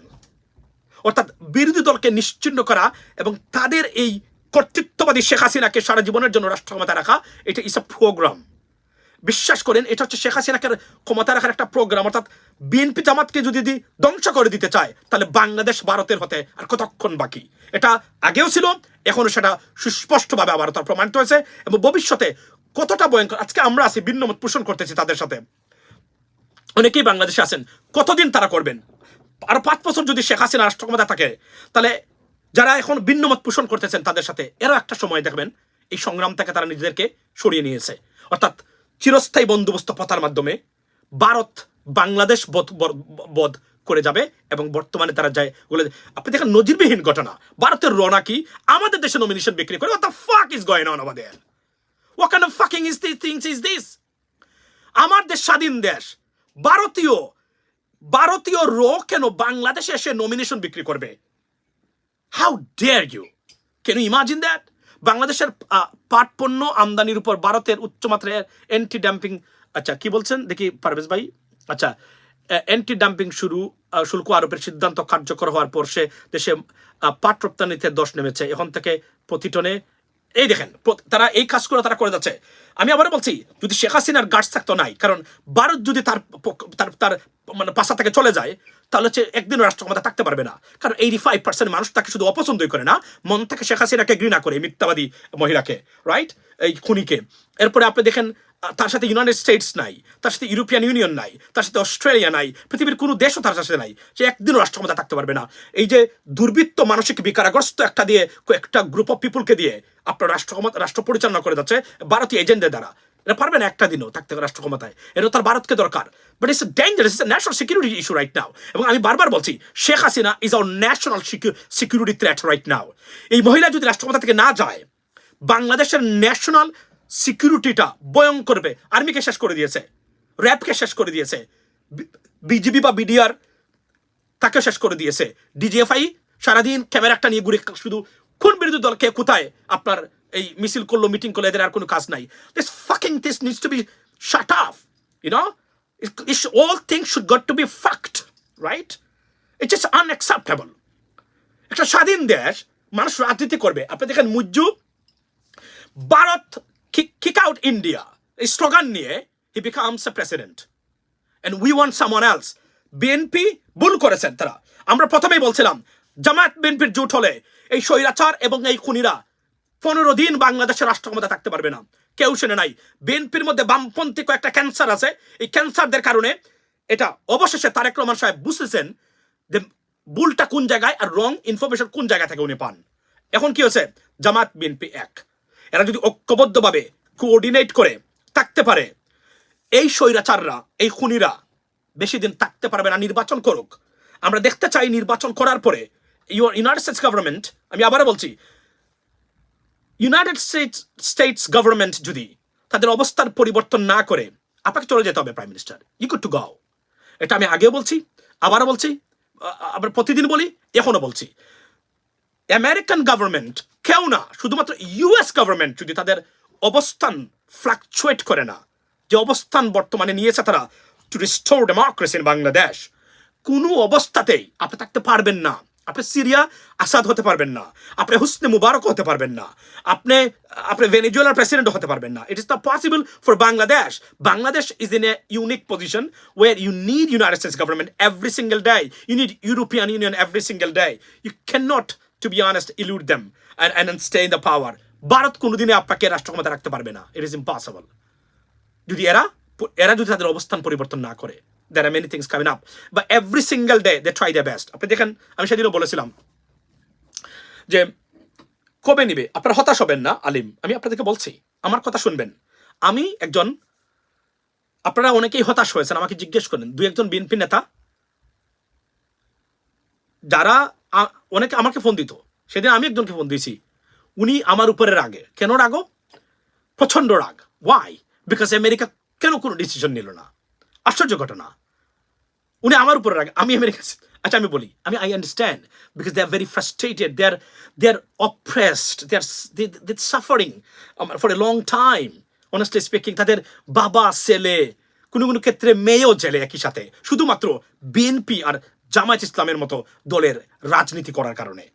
অর্থাৎ বিরোধী দলকে নিশ্চিহ্ন করা এবং তাদের এই কর্তৃত্ববাদী শেখ হাসিনাকে সারা জীবনের জন্য রাষ্ট্র ক্ষমতা রাখা, এটা ইস এ প্রোগ্রাম। বিশ্বাস করেন, এটা হচ্ছে শেখ হাসিনাকে ক্ষমতা রাখার একটা প্রোগ্রাম। অর্থাৎ বিএনপি জামাতকে যদি ধ্বংস করে দিতে চায়, তাহলে বাংলাদেশ ভারতের হতে আর কতক্ষণ বাকি? এটা আগেও ছিল, এখনো সেটা সুস্পষ্টভাবে আবার তার প্রমাণিত হয়েছে, এবং ভবিষ্যতে কতটা ভয়ঙ্কর। আজকে আমরা আছি ভিন্নমত পোষণ করতেছি তাদের সাথে, অনেকেই বাংলাদেশে আছেন, কতদিন তারা করবেন? আর 5 বছর যদি শেখ হাসিনা রাষ্ট্র ক্ষমতা থাকে, তাহলে যারা এখন ভিন্নমত পোষণ করতেছেন তাদের সাথে এরও একটা সময় দেখবেন এই সংগ্রাম থেকে তারা নিজেদেরকে সরিয়ে নিয়েছে। অর্থাৎ চিরস্থায়ী বন্দোবস্ত পথার মাধ্যমে ভারত বাংলাদেশ বধ করে যাবে, এবং বর্তমানে তারা যায় বলে, আপনি দেখেন নজিরবিহীন ঘটনা, ভারতের রনাকি আমাদের দেশে নমিনেশন বিক্রি করে। What the fuck is going on over there? What kind of fucking things is this? আমার দেশ স্বাধীন দেশ, ভারতীয় র কেন বাংলাদেশে এসে নমিনেশন বিক্রি করবে? How dare you? Can you imagine that? বাংলাদেশের পাট পণ্য আমদানির উপর ভারতের উচ্চমাত্রায় অ্যান্টি ডাম্পিং, আচ্ছা কি বলছেন দেখি পারভেজ ভাই, আচ্ছা অ্যান্টি ডাম্পিং শুল্ক আরোপের সিদ্ধান্ত কার্যকর হওয়ার পর সে দেশে পাট রপ্তানিতে 10 নেমেছে, এখন থেকে প্রতি টনে, এই দেখেন তারা এই কাজগুলো তারা করে যাচ্ছে। আমি আবার বলছি, যদি শেখ হাসিনার গার্ডস থাকতো নাই, কারণ ভারত যদি তার মানে পাশা থেকে চলে যায়, তাহলে হচ্ছে একদিনও রাষ্ট্র ক্ষমতা থাকতে পারবে না। কারণ 85% মানুষ তাকে শুধু অপছন্দই করে না, মন থেকে শেখ হাসিনাকে ঘৃণা করে, মিথ্যাবাদী মহিলাকে, রাইট, এই খুনিকে। এরপরে আপনি দেখেন তার সাথে ইউনাইটেড স্টেটস নাই, তার সাথে ইউরোপিয়ান ইউনিয়ন নাই, তার সাথে অস্ট্রেলিয়া নাই, পৃথিবীর কোনো দেশও তার সাথে নাই। সে একদিনও রাষ্ট্র ক্ষমতা থাকতে পারবে না। এই যে দুর্বৃত্ত মানসিক বিকারগ্রস্ত একটা গ্রুপ অফ পিপুলকে দিয়ে আপনার রাষ্ট্র পরিচালনা করে যাচ্ছে ভারতীয় এজেন্টদের দ্বারা, এটা পারবে না একটা দিনও থাকতে রাষ্ট্র ক্ষমতায়। এটা তার ভারতকে দরকার, but it's dangerous, it's national security issue right now. এবং আমি বারবার বলছি, Sheikh Hasina is our national security threat right now. এই মহিলা যদি রাষ্ট্র ক্ষমতা থেকে না যায়, বাংলাদেশের ন্যাশনাল সিকিউরিটিটা ভয়ঙ্কর করবে। আর্মিকে শেষ করে দিয়েছে, র্যাবকে শেষ করে দিয়েছে, বিজিবি বা বিডিআর তাকে শেষ করে দিয়েছে, ডিজিএফআই সারাদিন ক্যামেরা একটা নিয়ে ঘুরে শুধু কোন বিরোধী দলকে কোথায় আপনার এই মিছিল করলো, মিটিং করলো, এদের আর কোনো কাজ নাই। This needs to be shut off, you know? All things should got to be fucked, right? It's just unacceptable. একটা স্বাধীন দেশ, মানুষ রাজনীতি করবে। আপনি দেখেন মুজ্জু, ভারত kick out India এই স্লোগান নিয়ে he becomes a president and we want someone else. BNP ভুল করেছেন তারা। আমরা প্রথমেই বলছিলাম জামায়াত বিএনপির জোট হলে এই স্বৈরাচার এবং এই খুনিরা 15 দিন বাংলাদেশের রাষ্ট্র ক্ষমতা থাকতে পারবে না। কেউ শুনে নাই। বিএনপির মধ্যে বামপন্থী কয়েকটা ক্যান্সার আছে, এই ক্যান্সারদের কারণে এটা অবশেষে তারেক রহমান সাহেব বুঝতেছেন যে ভুলটা কোন জায়গায় আর রং ইনফরমেশন কোন জায়গা থেকে উনি পান। এখন কি হচ্ছে, জামাত বিএনপি এক, এরা যদি ঐক্যবদ্ধভাবে কোঅর্ডিনেট করে থাকতে পারে, এই স্বৈরাচাররা এই খুনিরা বেশি দিন থাকতে পারবে না, নির্বাচন করুক। আমরা দেখতে চাই নির্বাচন করার পরে ইউনাইটেড স্টেটস গভর্নমেন্ট, আমি আবারও বলছি, ইউনাইটেড স্টেটস গভর্নমেন্ট যদি তাদের অবস্থার পরিবর্তন না করে, আপনাকে চলে যেতে হবে prime minister, you good to go. এটা আমি আগেও বলছি, আবারও বলছি, আবার প্রতিদিন বলি, এখনো বলছি। আমেরিকান গভর্নমেন্ট কেউ না, শুধুমাত্র ইউএস গভর্নমেন্ট যদি তাদের অবস্থান ফ্লাকচুয়েট করে না, যে অবস্থান বর্তমানে নিয়েছে তারা to restore democracy in Bangladesh, কোনো অবস্থাতেই আপনি থাকতে পারবেন না। আপনি সিরিয়া আসাদ হতে পারবেন না, আপনি হুসনে মুবারক হতে পারবেন না, আপনি ভেনেজুয়েলার প্রেসিডেন্ট হতে পারবেন না। It is not possible for Bangladesh. Bangladesh is in a unique position where you need United States government every single day, you need European Union every single day. You can not, to be honest, elude them and stay in the power. ভারত কোনোদিনে আপনাকে রাষ্ট্র ক্ষমতা রাখতে পারবে না। It is impossible. যদি এরা যদি তাদের অবস্থান পরিবর্তন না করে, there are many things coming up, but every single day they try their best. আপনি দেখেন, আমি সেদিনও বলেছিলাম যে কবে নিবে, আপনারা হতাশ হবেন না। আলিম, আমি আপনাদেরকে বলছি, আমার কথা শুনবেন। আমি একজন, আপনারা অনেকেই হতাশ হয়েছেন, আমাকে জিজ্ঞেস করেন, দুই একজন বিএনপি নেতা যারা অনেকে আমাকে ফোন দিত, সেদিন আমি একজনকে ফোন দিয়েছি, উনি আমার উপরে রাগে। কেন রাগো? প্রচন্ড রাগ। ওয়াই? বিকজ আমেরিকা কেন কোনো ডিসিশন নিল না? আশ্চর্য ঘটনা। উনি আমার উপরে রাগে, আমি আমেরিকা। আচ্ছা আমি বলি, I understand, because they are very frustrated, they are oppressed, they suffering for a long time. Honestly speaking, তাদের বাবা, ছেলে, কোনো কোনো ক্ষেত্রে মেয়েও জেলে একই সাথে, শুধুমাত্র বিএনপি আর জামায়াত ইসলামের মতো দলের রাজনীতি করার কারণে।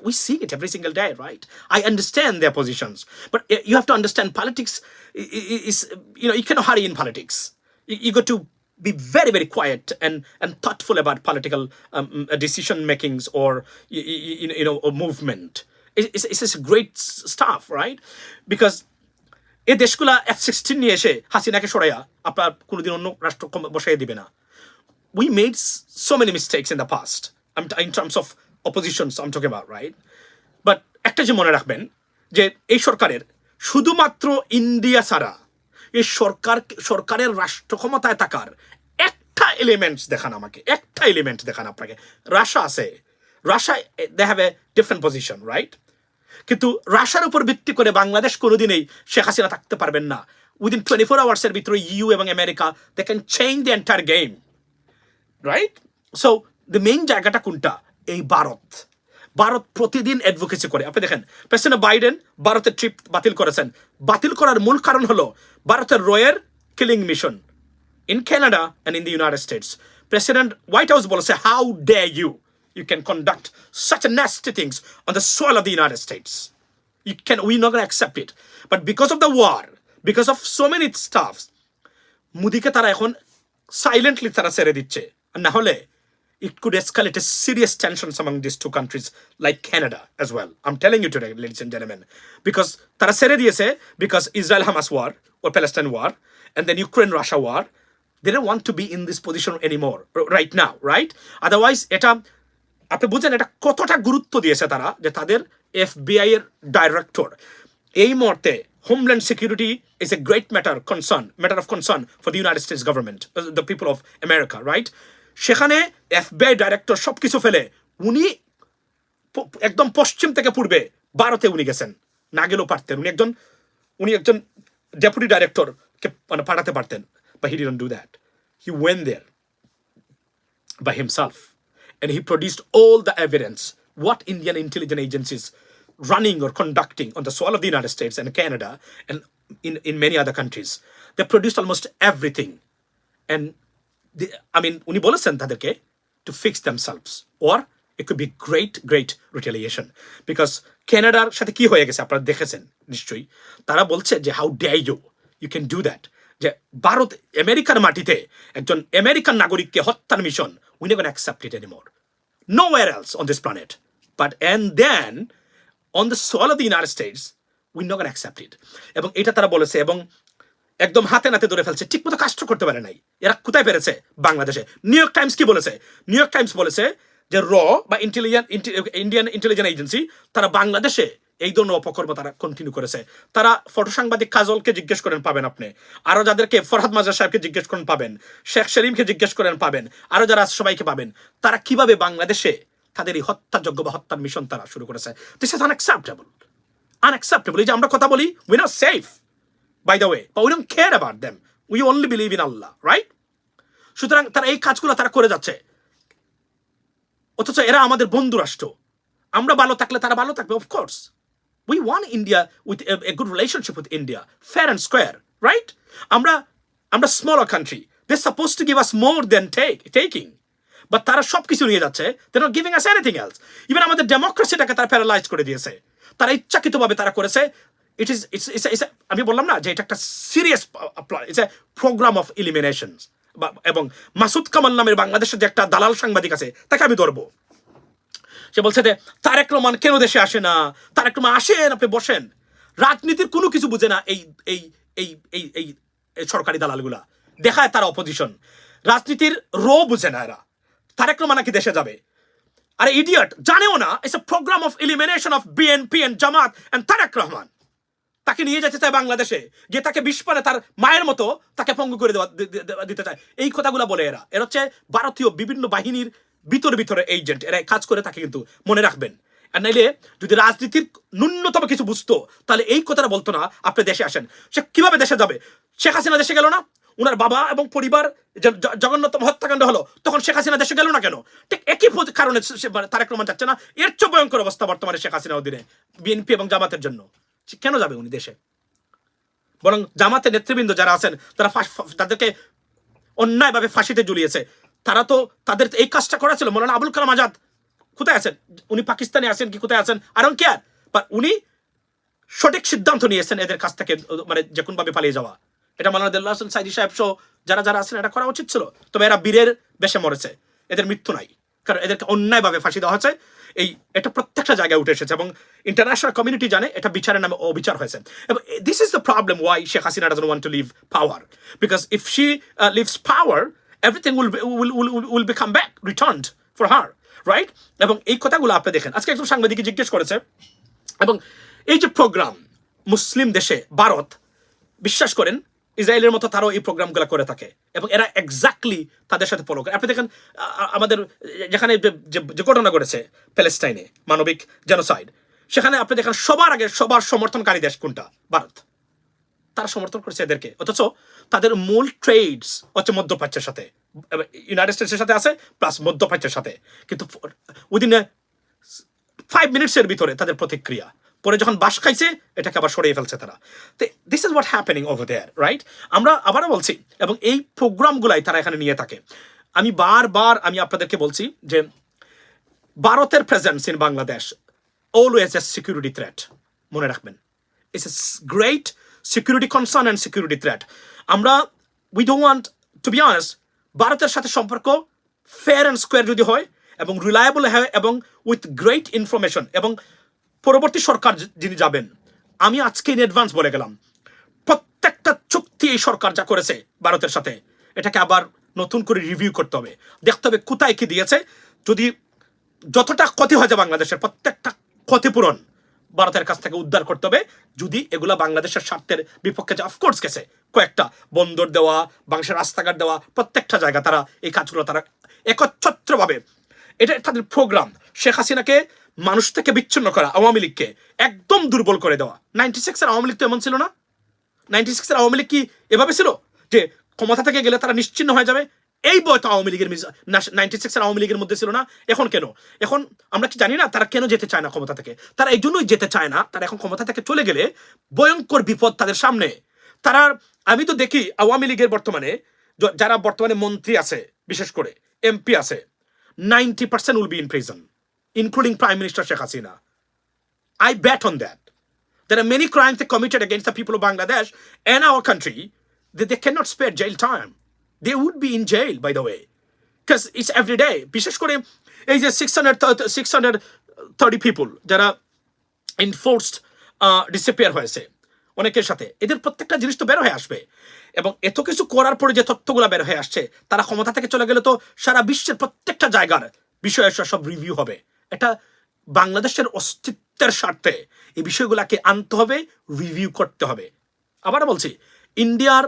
We see it every single day, right? I understand their positions, but you have to understand politics is, you cannot hurry in politics. You got to be very, very quiet and thoughtful about political decision makings or or movement. It's a great stuff, right? Because এই দেশগুলা F-16 নিয়ে এসে হাসিনাকে সরাইয়া আপনার কোনোদিন অন্য রাষ্ট্র বসাই দিবে না। We made so many mistakes in the past, in terms of oppositions I'm talking about, right? But একটা যে মনে রাখবেন যে এই সরকারের শুধুমাত্র ইন্ডিয়া ছাড়া এই সরকারের রাষ্ট্র ক্ষমতায় থাকার একটা এলিমেন্টস দেখান আমাকে, একটা এলিমেন্ট দেখান আপনাকে। রাশিয়া আছে, Russia they have a different position, right? কিন্তু রাশিয়ার উপর ভিত্তি করে বাংলাদেশ কোনোদিনই শেখ হাসিনা থাকতে পারবেন না। উইদিন 24 আওয়ার্সের ভিতরে ইউ এবং America they can change the entire game, right? So the main জায়গাটা কোনটা? এই ভারত প্রতিদিন অ্যাডভোকেসি করে। আপনি দেখেন প্রেসিডেন্ট বাইডেন ভারতের ট্রিপ বাতিল করেছেন। বাতিল করার মূল কারণ হলো ভারতের রয়ের killing mission in Canada and in the United States. President White House বলেছে, how dare you can conduct such a nasty things on the soil of the United States. We're not going to accept it. But because of the war, because of so many stuffs, মুদিকে তারা এখন সাইলেন্টলি তারা ছেড়ে দিচ্ছে। আর না হলে it could escalate a serious tensions among these two countries, like Canada as well. I'm telling you today, ladies and gentlemen, because tara sere diyese, because Israel-Hamas war or Palestine war and then Ukraine-Russia war, they don't want to be in this position anymore right now, right? Otherwise, এটা আপনি বুঝেন এটা কতটা গুরুত্ব দিয়েছে তারা, যে তাদের FBI এর ডাইরেক্টর এই মুহূর্তে Homeland security is a great matter of concern for the United States government, the people of America, right? সেখানে FBI ডাইরেক্টর সবকিছু ফেলে উনি একদম পশ্চিম থেকে পূর্বে ভারতে উনি গেছেন, না গেলেও পারতেন। উনি একজন ডেপুটি ডাইরেক্টরকে মানে পাঠাতে পারতেন, but he didn't do that. He went there by himself and he produced all the evidence what Indian intelligence agencies running or conducting on the soil of the United States and Canada and in many other countries. They produced almost everything. And উনি বলেছেন তাদেরকে to fix themselves, or it could be great retaliation. Because Canadaর সাথে কি হয়ে গেছে আপনারা দেখেছেন নিশ্চয়ই, তারা বলছে যে how dare you can do that, যে ভারত আমেরিকার মাটিতে একজন আমেরিকান নাগরিককে হত্যার mission, we not gonna accept it anymore nowhere else on this planet. But and then on the soil of the United States, we're not going to accept it. এবং এটা তারা বলেছে, এবং একদম হাতে নাতে ধরে ফেলছে, ঠিক মতো কাজটা করতে পারে নাই। এরা কোথায় পেরেছে? বাংলাদেশে। নিউ ইয়র্ক টাইমস কি বলেছে? নিউ ইয়র্ক টাইমস বলেছে যে বা ইন্ডিয়ান ইন্টেলিজেন্স এজেন্সি তারা বাংলাদেশে এই ধরনের অপকর্ম তারা কন্টিনিউ করেছে। তারা ফটো সাংবাদিক কাজলকে জিজ্ঞেস করেন পাবেন আপনি, আরো যাদেরকে ফরহাদ মাজার সাহেবকে জিজ্ঞেস করেন পাবেন, শেখ সেলিমকে জিজ্ঞেস করেন পাবেন, আরো যারা সবাইকে পাবেন, তারা কিভাবে বাংলাদেশে তাদের এই হত্যাযোগ্য বা হত্যার মিশন তারা শুরু করেছে। This is unacceptable. এই যে আমরা কথা বলি, we not safe by the way, but we don't care about them. We only believe in Allah, right? সুতরাং তারা এই কাজগুলো তারা করে যাচ্ছে, অথচ এরা আমাদের বন্ধু রাষ্ট্র। আমরা ভালো থাকলে তারা ভালো থাকবে, of course. We want India with a good relationship with India, fair and square, right? আমরা smaller country. They're supposed to give us more than taking. But তারা সবকিছু নিয়ে যাচ্ছে, they're not giving us anything else. Even আমাদের ডেমোক্রেসিটাকে তারা প্যারালাইজ করে দিয়েছে। তারা ইচ্ছাকৃতভাবে তারা করেছে। It's আমি বললাম না যে এটা একটা serious it's a programme of elimination. এবং মাসুদ কামাল নামের বাংলাদেশের যে একটা দালাল সাংবাদিক আছে, তাকে আমি ধরবো। সে বলছে যে তারেক রহমান কেন দেশে আসে না, তারেক রহমান আসেন, আপনি বসেন। রাজনীতির কোনো কিছু বুঝে না এই এই এই এই এই সরকারি দালালগুলা, দেখায় তারা অপোজিশন। রাজনীতির বুঝে না এরা। তারেক রহমান নাকি দেশে যাবে, আরে ইডিয়ট, জানেও না it's a programme of elimination of BNP and Jamaat and Tarek Rahman. তাকে নিয়ে যেতে চায় বাংলাদেশে, গিয়ে তাকে বিস্ফোরণে তার মায়ের মতো তাকে পঙ্গু করে দিতে চায়। এই কথাগুলো বলে এরা হচ্ছে ভারতীয় বিভিন্ন বাহিনীর ভিতরে এজেন্ট। এরা কাজ করে, তাকে কিন্তু মনে রাখবেন। আর নাইলে যদি রাজনীতির ন্যূনতম কিছু বুঝতো, তাহলে এই কথাটা বলতো না আপনি দেশে আসেন। সে কিভাবে দেশে যাবে? শেখ হাসিনা দেশে গেল না, উনার বাবা এবং পরিবার জঘন্যতম হত্যাকাণ্ড হলো, তখন শেখ হাসিনা দেশে গেল না কেন? ঠিক একই কারণে তারেক রহমান চাচ্ছে না। এর চেয়ে ভয়ঙ্কর অবস্থা বর্তমানে শেখ হাসিনা অধীনে বিএনপি এবং জামাতের জন্য। কেন যাবে উনি দেশে? বরং জামাতের নেতৃবৃন্দ যারা আছেন, তারা তাদেরকে অন্যায়ভাবে ফাঁসিতে ঝুলিয়েছে। তারা তো তাদের এই কাজটা করা ছিল। মৌলানা আবুল কালাম আজাদ কোথায় আছেন? উনি পাকিস্তানে আছেন কি কোথায় আছেন, আই ডোন্ট কেয়ার, বাট উনি সঠিক সিদ্ধান্ত নিয়েছেন এদের কাছ থেকে মানে যে কোনভাবে পালিয়ে যাওয়া। এটা মৌলানা দেলোয়ার হোসেন সাইদি সাহেব সহ যারা আছেন, এটা করা উচিত ছিল। তবে এরা বীরের বেশে মরেছে, এদের মৃত্যু নাই, কারণ এদেরকে অন্যায়ভাবে ফাঁসি দেওয়া হয়েছে। এটা প্রত্যেকটা জায়গায় উঠে এসেছে এবং ইন্টারন্যাশনাল কমিউনিটি জানে এটা বিচারের নামে অবিচার হয়েছে। এবং this is the problem why Sheikh Hasina doesn't want to leave power, because if she leaves power, everything will become back returned for her, right? এবং এই কথাগুলো আপনি দেখেন, আজকে একজন সাংবাদিককে জিজ্ঞেস করেছে, এবং এই যে প্রোগ্রাম মুসলিম দেশে ভারত, বিশ্বাস করেন ইসরায়েলের মতো তারাও এই প্রোগ্রামগুলো করে থাকে, এবং এরা এক্স্যাক্টলি তাদের সাথে ফলো করে। আপনি দেখেন আমাদের যেখানে যে ঘটনা ঘটেছে প্যালেস্টাইনে, মানবিক জেনোসাইড, সেখানে আপনি দেখেন সবার আগে সবার সমর্থনকারী দেশ কোনটা? ভারত। তারা সমর্থন করেছে এদেরকে, অথচ তাদের মূল ট্রেডস হচ্ছে মধ্যপ্রাচ্যের সাথে, ইউনাইটেড স্টেটসের সাথে আছে, প্লাস মধ্যপ্রাচ্যের সাথে। কিন্তু উইদিন 5 মিনিটসের ভিতরে তাদের প্রতিক্রিয়া, পরে যখন বাস খাইছে এটাকে আবার সরিয়ে ফেলছে তারা। This is what happening over there, right? আমরা আবারও বলছি, এবং এই প্রোগ্রামগুলাই তারা এখানে নিয়ে থাকে। আমি বারবার আপনাদেরকে বলছি যে ভারতের presence in Bangladesh always a security threat, মনে রাখবেন। It's a great security concern and security threat. We don't want, to be honest, ভারতের সাথে সম্পর্ক ফেয়ার অ্যান্ড স্কোয়ার যদি হয় এবং রিলায়েবল হয় এবং উইথ গ্রেট ইনফরমেশন, এবং পরবর্তী সরকার যিনি যাবেন, আমি আজকে ইন অ্যাডভান্স বলে গেলাম, প্রত্যেকটা চুক্তি এই সরকার যা করেছে ভারতের সাথে, এটাকে আবার নতুন করে রিভিউ করতে হবে, দেখতে হবে কোথায় কি দিয়েছে। যদি যতটা ক্ষতি হয়েছে বাংলাদেশের, প্রত্যেকটা ক্ষতিপূরণ ভারতের কাছ থেকে উদ্ধার করতে হবে। যদি এগুলা বাংলাদেশের স্বার্থের বিপক্ষে, যে অফকোর্স গেছে, কয়েকটা বন্দর দেওয়া, বাংলাদেশের রাস্তাঘাট দেওয়া, প্রত্যেকটা জায়গা তারা এই কাজগুলো তারা একচ্ছত্রভাবে, এটা তাদের প্রোগ্রাম। শেখ হাসিনাকে মানুষ থেকে বিচ্ছিন্ন করা, আওয়ামী লীগকে একদম দুর্বল করে দেওয়া। 96-এর আওয়ামী লীগ তো এমন ছিল না। 96-এর আওয়ামী লীগ কি এভাবে ছিল যে ক্ষমতা থেকে গেলে তারা নিশ্চিন্ন হয়ে যাবে? এই বয় তো আওয়ামী লীগের 96-এর আওয়ামী লীগের মধ্যে ছিল না। এখন কেন? এখন আমরা কি জানি না তারা কেন যেতে চায় না ক্ষমতা থেকে? তারা এই জন্যই যেতে চায় না, তারা এখন ক্ষমতা থেকে চলে গেলে ভয়ঙ্কর বিপদ তাদের সামনে। আমি তো দেখি আওয়ামী লীগের বর্তমানে যারা বর্তমানে মন্ত্রী আছে, বিশেষ করে এমপি আছে, 90% will be in prison. including Prime Minister Sheikh Hasina. I bet on that. There are many crimes they committed against the people of Bangladesh and our country that they cannot spare jail time. They would be in jail, by the way. Because it's every day. বিশেষ করে এই যে 630 people যারা enforced disappear হয়েছে অনেকের সাথে, এদের প্রত্যেকটা জিনিস তো বের হয়ে আসবে। এবং এত কিছু করার পরে যে তথ্যগুলো বের হয়ে আসছে, তারা ক্ষমতা থেকে চলে গেলে তো সারা বিশ্বের প্রত্যেকটা জায়গার বিষয় সব রিভিউ হবে। এটা বাংলাদেশের অস্তিত্বের স্বার্থে এই বিষয়গুলোকে আনতে হবে, রিভিউ করতে হবে। আবার বলছি, ইন্ডিয়ার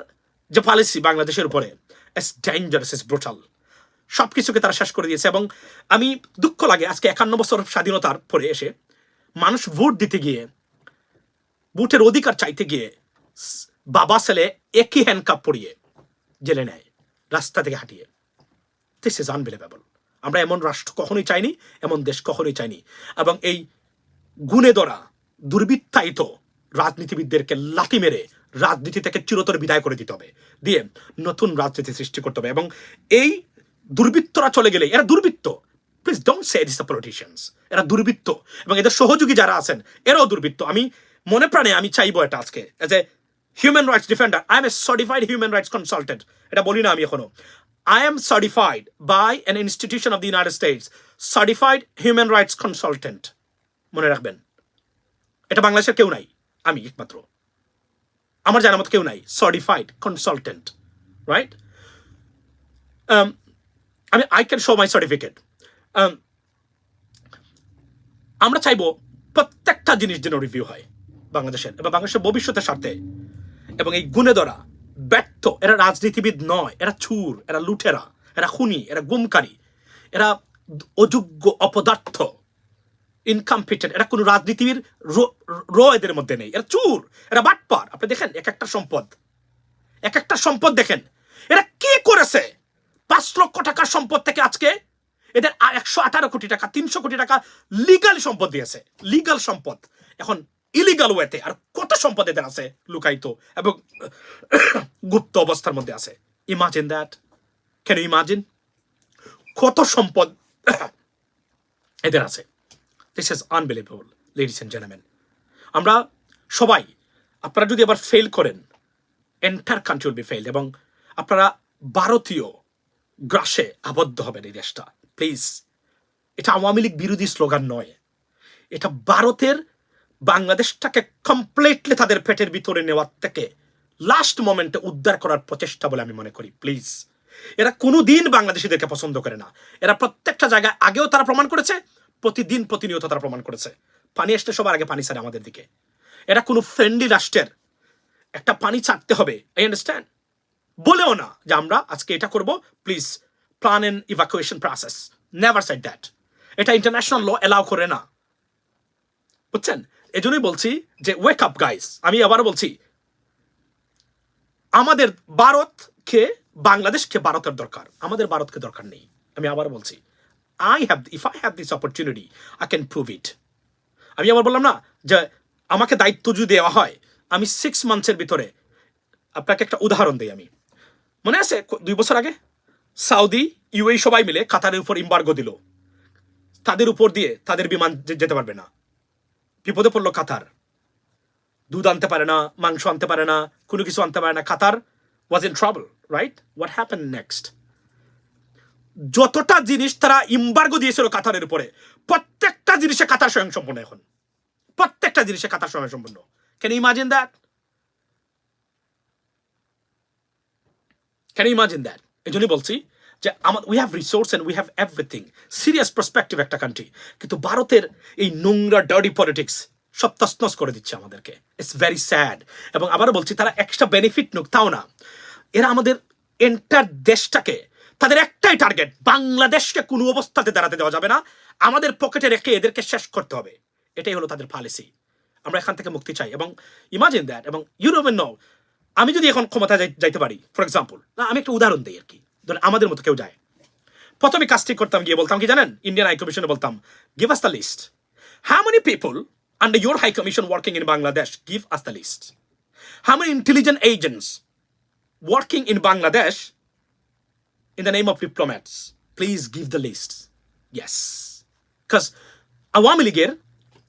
যে পলিসি বাংলাদেশের উপরে ইটস ডেঞ্জারাস, ইটস ব্রুটাল। সবকিছুকে তারা শেষ করে দিয়েছে। এবং আমি দুঃখ লাগে, আজকে 51 বছর স্বাধীনতার পরে এসে মানুষ ভোট দিতে গিয়ে, ভোটের অধিকার চাইতে গিয়ে বাবা ছেলে একই হ্যান্ডকাপ পরিয়ে জেলে নেয়, রাস্তা থেকে হাঁটিয়ে। This is unbelievable. আমরা এমন রাষ্ট্র কখনোই চাইনি, এমন দেশ কখনোই চাইনি। এবং এই গুণে ধরা দুর্বৃত্তায়িত রাজনীতিবিদদেরকে লাথি মেরে রাজনীতি থেকে চিরতরে বিদায় করে দিতে হবে, দিয়ে নতুন রাজনীতি সৃষ্টি করতে হবে। এবং এই দুর্বৃত্তরা চলে গেলে, এরা দুর্বৃত্ত, please don't say this the politicians, এরা দুর্বৃত্ত এবং এদের সহযোগী যারা আছেন এরাও দুর্বৃত্ত। আমি মনে প্রাণে আমি চাইবো এটা আজকে as a human rights defender, I M A certified human rights consultant, এটা বলি না আমি এখনো। I am certified by an institution of the United States, certified human rights consultant. মনে রাখবেন, এটা বাংলাদেশের কেউ নাই, আমি একমাত্র, আমার জানার মতো কেউ নাই, certified consultant, right? I can show my certificate. আমরা চাইবো প্রত্যেকটা জিনিস যেন রিভিউ হয় বাংলাদেশের এবং বাংলাদেশের ভবিষ্যতের স্বার্থে। এবং এই গুণে ধরা ব্যর্থ, এরা রাজনীতিবিদ নয়, এরা চুর, এরা লুটেরা, এরা খুনি, এরা গুমকারী, এরা অযোগ্য, অপদার্থ, ইনকম্পিটেন্ট, এরা কোনো রাজনীতির এদের মধ্যে নেই, এরা চুর, এরা বাটপার। আপনি দেখেন এক একটা সম্পদ দেখেন এরা কি করেছে। 5 লক্ষ টাকার সম্পদ থেকে আজকে এদের 118 কোটি টাকা, 300 কোটি টাকা লিগাল সম্পদ দিয়েছে, লিগাল সম্পদ। এখন ইলিগাল ওয়েতে আর কত সম্পদ এদের আছে লুকায়িত এবং গুপ্ত অবস্থার মধ্যে আছে। Imagine that, can you imagine কত সম্পদ এদের আছে? This is unbelievable ladies and gentleman. আমরা সবাই, আপনারা যদি আবার ফেল করেন, entire country will be failed এবং আপনারা ভারতীয় গ্রাসে আবদ্ধ হবেন এই দেশটা। প্লিজ, এটা আওয়ামী লীগ বিরোধী স্লোগান নয়, এটা ভারতের বাংলাদেশটাকে কমপ্লিটলি তাদের পেটের ভিতরে নেওয়ার থেকে লাস্ট মোমেন্টে উদ্ধার করার প্রচেষ্টা বলে আমি মনে করি। প্লিজ, এরা কোনোদিন বাংলাদেশিদেরকে পছন্দ করে না। এরা প্রত্যেকটা জায়গায় আগেও তারা প্রমাণ করেছে, প্রতিদিন প্রতিনিয়ত তারা প্রমাণ করেছে। পানি আসতে সবার আগে পানি ছাড়ে আমাদের দিকে। এরা কোনো ফ্রেন্ডলি রাষ্ট্রের একটা পানি ছাড়তে হবে, আই আন্ডারস্ট্যান্ড, বলেও না যে আমরা আজকে এটা করব, please plan and evacuation process, never said that. এটা ইন্টারন্যাশনাল ল এলাও করে না, বুঝছেন? এজন্যই বলছি যে ওয়েক আপ গাইস। আমি আবারও বলছি, আমাদের ভারতকে, বাংলাদেশকে ভারতের দরকার, আমাদের ভারতকে দরকার নেই। আমি আবার বলছি, if I have this opportunity, I can prove it. আমি আবার বললাম না যে আমাকে দায়িত্ব যদি দেওয়া হয়, আমি 6 মান্থসের ভিতরে, আপনাকে একটা উদাহরণ দিই। আমি মনে আছে 2 বছর আগে সৌদি, ইউএই সবাই মিলে কাতারের উপর এমবার্গো দিল, তাদের উপর দিয়ে তাদের বিমান যেতে পারবে না। বিপদে পড়লো কাতার, দুধ আনতে পারে না, মাংস আনতে পারে না, কোনো কিছু আনতে পারে না। Qatar was in trouble, right? What happen next? যতটা জিনিস তারা এমবার্গো দিয়েছিল কাতারের উপরে, প্রত্যেকটা জিনিসে কাতার স্বয়ংসম্পূর্ণ। এখন প্রত্যেকটা জিনিসে কাতার স্বয়ংসম্পূর্ণ। Can you imagine that? Can you imagine that? এই জন্যই বলছি যে we have resource and we have everything, serious perspective একটা কান্ট্রি। কিন্তু ভারতের এই নোংরা ডার্টি পলিটিক্স সব তছনছ করে দিচ্ছে আমাদেরকে। It's very sad. এবং আবারও বলছি, তারা এক্সট্রা বেনিফিট নোক তাও না, এরা আমাদের এন্টার দেশটাকে, তাদের একটাই টার্গেট, বাংলাদেশকে কোনো অবস্থাতে দাঁড়াতে দেওয়া যাবে না, আমাদের পকেটে রেখে এদেরকে শেষ করতে হবে। এটাই হলো তাদের পলিসি। আমরা এখান থেকে মুক্তি চাই। এবং ইমাজিন দ্যাট। এবং ইউ ডোন্ট নো, আমি যদি এখন ক্ষমতা যাইতে পারি, ফর এক্সাম্পল, না আমি একটা উদাহরণ দিই আর কি, ধরেন আমাদের মতো কেউ যায়, প্রথমে কাজটি করতাম, গিয়ে বলতাম কি জানেন, ইন্ডিয়ান হাই কমিশনে বলতাম, give us the list, how many people under your high commission working in Bangladesh, give us the list. How many intelligent agents working in Bangladesh in the name of diplomats, please give the list. Yes, because Awami লীগের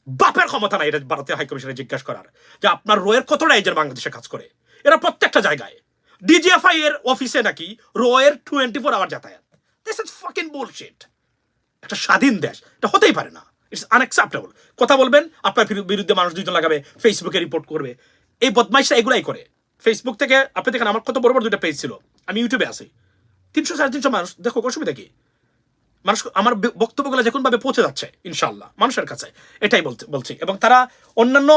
বাপের ক্ষমতা নাই এটা ভারতীয় হাইকমিশনে জিজ্ঞাসা করার যে আপনার রয়ের কতটা এজেন্ট বাংলাদেশে কাজ করে। এরা প্রত্যেকটা জায়গায় ডিজিএফআই এর অফিসে নাকি রয়ের 24 আওয়ার যাতায়াত। This is fucking bullshit. একটা স্বাধীন দেশ, এটা হতেই পারে না। It's unacceptable. কথা বলবেন, আপনার বিরুদ্ধে মানুষ দুজন লাগাবে, ফেসবুকে রিপোর্ট করবে। এই বদমাইশরা এগুলাই করে। ফেসবুক থেকে আপনি দেখেন আমার কত বড় বড় দুইটা পেজ ছিল, আমি ইউটিউবে আছি, 300-350 মানুষ দেখো, অসুবিধা কি? মানুষ আমার বক্তব্যগুলো যে কোনভাবে পৌঁছে যাচ্ছে ইনশাআল্লাহ মানুষের কাছে, এটাই বলছি। এবং তারা অন্যান্য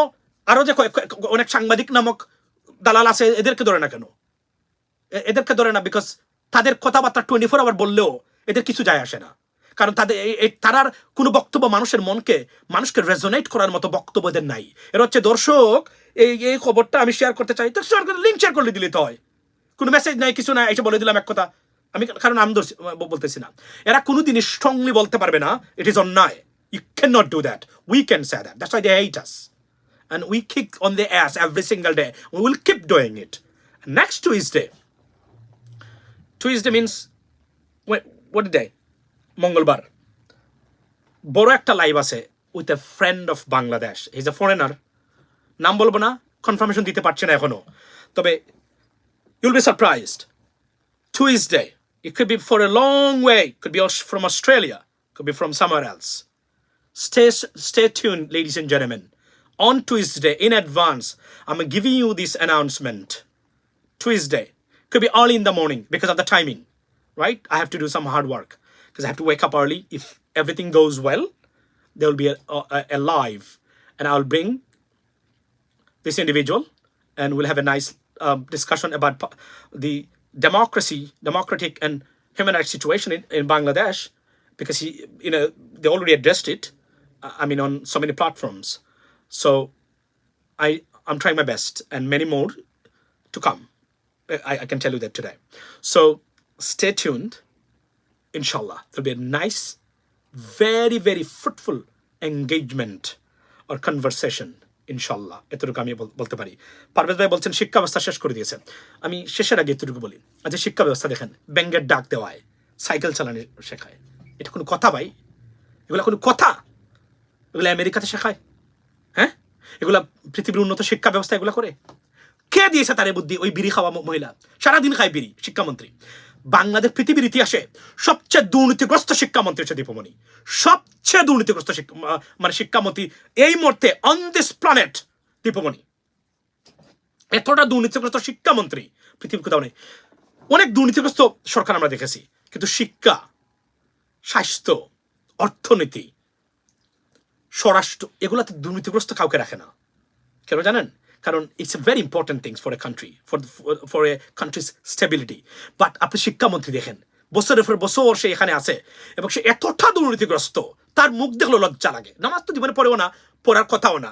আরো যে অনেক সাংবাদিক নামক দালাল আছে, এদেরকে ধরে না কেন? এদেরকে ধরে না বিকজ তাদের কথাবার্তা 24 আওয়ার বললেও এদের কিছু যায় আসে না। কারণ তারার কোনো বক্তব্য মানুষকে রেজোনেট করার মতো বক্তব্য এদের নাই। এর হচ্ছে দর্শক এই খবরটা আমি শেয়ার করতে চাই, তো শেয়ার করে লিঙ্ক শেয়ার করলে দিলে তো হয়। কোনো মেসেজ নাই, কিছু নাই, এসে বলে দিলাম এক কথা। আমি কারণ আমি বলতেছি না, এরা কোনোদিনই স্ট্রংলি বলতে পারবে না ইট ইজ অন্যায়। You can not do that, we can say that. That's why they hate us and we kick on their ass every single day. We will keep doing it. Next Tuesday means what day? মঙ্গলবার বড় একটা লাইভ আছে with a friend of Bangladesh. He is a foreigner, নাম বলবো না, কনফার্মেশন দিতে পারছে না এখনো, তবে you'll be surprised. Tuesday, it could be for a long way, could be from Australia, could be from somewhere else. Stay tuned, ladies and gentlemen. On Tuesday, in advance, I'm giving you this announcement. Tuesday, could be early in the morning because of the timing, right? I have to do some hard work because I have to wake up early. If everything goes well, there will be a live, and I'll bring this individual, and we'll have a nice discussion about the democratic and human rights situation in Bangladesh, because they already addressed it. I mean, on so many platforms. So I'm trying my best, and many more to come. I can tell you that today. So stay tuned. Inshallah, there'll be a nice, very, very fruitful engagement or conversation. ইনশাল্লাহ, এতটুকু আমি বলতে পারি। পারভেজ ভাই বলছেন শিক্ষা ব্যবস্থা শেষ করে দিয়েছেন। আমি শেষের আগে এতটুকু বলি, আচ্ছা শিক্ষা ব্যবস্থা দেখেন, ব্যাঙ্গের ডাক দেওয়ায়, সাইকেল চালানো শেখায়, এটা কোনো কথা ভাই? এগুলা কোনো কথা? এগুলো আমেরিকাতে শেখায়? হ্যাঁ, এগুলা পৃথিবীর উন্নত শিক্ষা ব্যবস্থা এগুলা করে? কে দিয়েছে তার বুদ্ধি? ওই বিড়ি খাওয়া মহিলা, সারাদিন খায় বিড়ি, শিক্ষামন্ত্রী। বাংলাদেশ পৃথিবীর ইতিহাসে সবচেয়ে দুর্নীতিগ্রস্ত শিক্ষামন্ত্রী হচ্ছে দীপমণি। সবচেয়ে দুর্নীতিগ্রস্ত শিক্ষামন্ত্রী এই মুহূর্তে অন দিস প্ল্যানেট দীপমণি। এতটা দুর্নীতিগ্রস্ত শিক্ষামন্ত্রী পৃথিবীর কোথাও নেই। অনেক দুর্নীতিগ্রস্ত সরকার আমরা দেখেছি, কিন্তু শিক্ষা, স্বাস্থ্য, অর্থনীতি, স্বরাষ্ট্র, এগুলাতে দুর্নীতিগ্রস্ত কাউকে রাখে না। কেন জানেন? কারণ it's a very important things for a country, for a countries stability. But আপনি শিক্ষামন্ত্রী দেখেন, বছরের পর বছর সে এখানে আছে এবং সে এতটা দুর্নীতিগ্রস্ত, তার মুখ দেখলেও লজ্জা লাগে। নামাজ তো জীবনে পড়েও না, পড়ার কথাও না,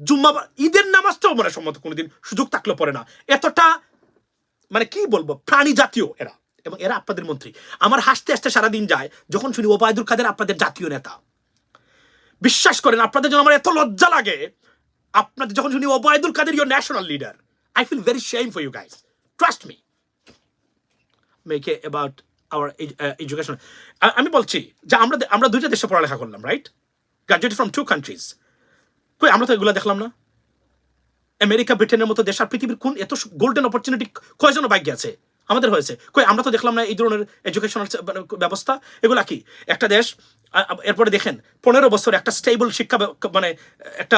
জুম্মা ঈদের নামাজটাও মনে সম্মত কোনোদিন সুযোগ থাকলেও পড়ে না। এতটা মানে কি বলবো, প্রাণী জাতীয় এরা, এবং এরা আপনাদের মন্ত্রী। আমার হাসতে হাসতে সারাদিন যায় যখন শুনি ওবায়দুল কাদের আপনাদের জাতীয় নেতা। বিশ্বাস করেন, আপনাদের জন্য আমার এত লজ্জা লাগে। আপনাদের যখন শুনি Obaidul Quader your national leader, I feel very shame for you guys, trust me. Make a about our education. আমি বলছি যে আমরা দুইটা দেশে পড়ালেখা করলাম, রাইট? Graduated from 2 countries। কই আমরা তো এগুলো দেখলাম না। আমেরিকা, ব্রিটেনের মতো দেশ আর পৃথিবীর কোন এত গোল্ডেন অপরচুনিটি কয়জন ভাগ্যে আছে? আমাদের হয়েছে। কই আমরা তো দেখলাম না এই ধরনের এডুকেশনাল ব্যবস্থা। এগুলা কি একটা দেশ, এরপরে দেখেন 15 বছর একটা স্টেবল শিক্ষা মানে একটা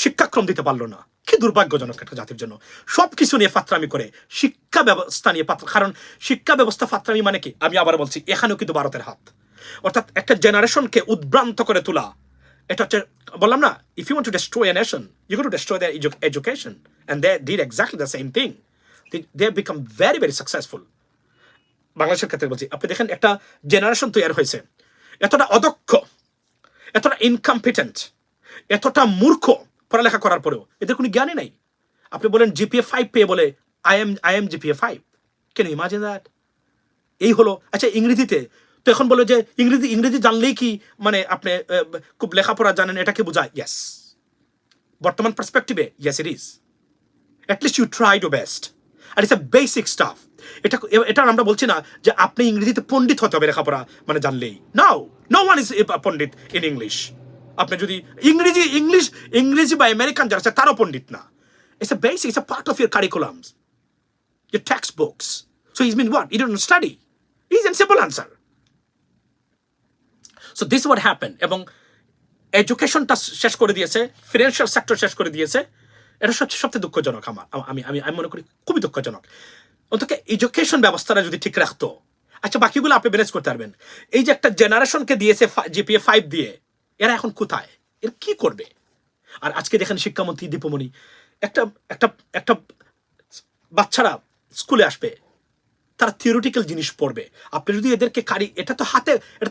শিক্ষাক্রম দিতে পারলো না। কি দুর্ভাগ্যজনক একটা জাতির জন্য। সবকিছু নিয়ে ফাত্রামি করে, শিক্ষা ব্যবস্থা নিয়ে কারণ শিক্ষা ব্যবস্থা ফাত্রামি মানে কি? আমি আবার বলছি, এখানেও কিন্তু ভারতের হাত। অর্থাৎ একটা জেনারেশনকে উদ্ভ্রান্ত করে তোলা। এটা হচ্ছে, বললাম না, if you want to destroy a nation, you got to destroy their education, and they did exactly the same thing. They have become very very successful. বাংলাদেশের ক্ষেত্রে বলছি, আপনি দেখেন একটা জেনারেশন তৈরি হয়েছে এতটা অদক্ষ, এতটা ইনকম্পিটেন্ট, এতটা মূর্খ পড়ালেখা করার পরেও এদের কোনো জ্ঞানই নাই। আপনি বলেন জিপিএ 5 পেয়ে বলে আই এম জিপিএ 5। কেন ইমাজিন দ্যাট? এই হলো। আচ্ছা ইংরেজিতে তো এখন বলে যে ইংরেজি জানলেই কি মানে আপনি খুব লেখাপড়া জানেন, এটাকে বোঝায়? ইয়েস, বর্তমান পার্সপেক্টিভে yes it is. At least you try to best, আর ইটস এ বেসিক স্টাফ। এটা আমরা বলছি না যে আপনি ইংরেজিতে পণ্ডিত হতে হবে লেখাপড়া মানে জানলেই। No one is pundit in English. আপনি যদি ইংরেজি বা আমেরিকান যারা আছে তারও পণ্ডিত না। It's a basic, it's a part of your curriculums, your textbooks. So he's been what? He didn't study. Easy and simple answer. So this is what happened. এবং এডুকেশনটা শেষ করে দিয়েছে, ফিনান্সিয়াল সেক্টর শেষ করে দিয়েছে। এটা সবচেয়ে দুঃখজনক। আমি মনে করি খুবই দুঃখজনক। অন্তত এডুকেশন ব্যবস্থাটা যদি ঠিক রাখতো, আচ্ছা বাকিগুলো আপনি ম্যানেজ করতে পারবেন। এই যে একটা জেনারেশনকে দিয়েছে জিপিএ 5 দিয়ে, এরা এখন কোথায়, এরা কি করবে? আর আজকে দেখেন শিক্ষামন্ত্রী দীপমণি, একটা একটা একটা বাচ্চারা স্কুলে আসবে, তারা থিওরিটিক্যাল জিনিস পড়বে। আপনি যদি এদেরকে এটা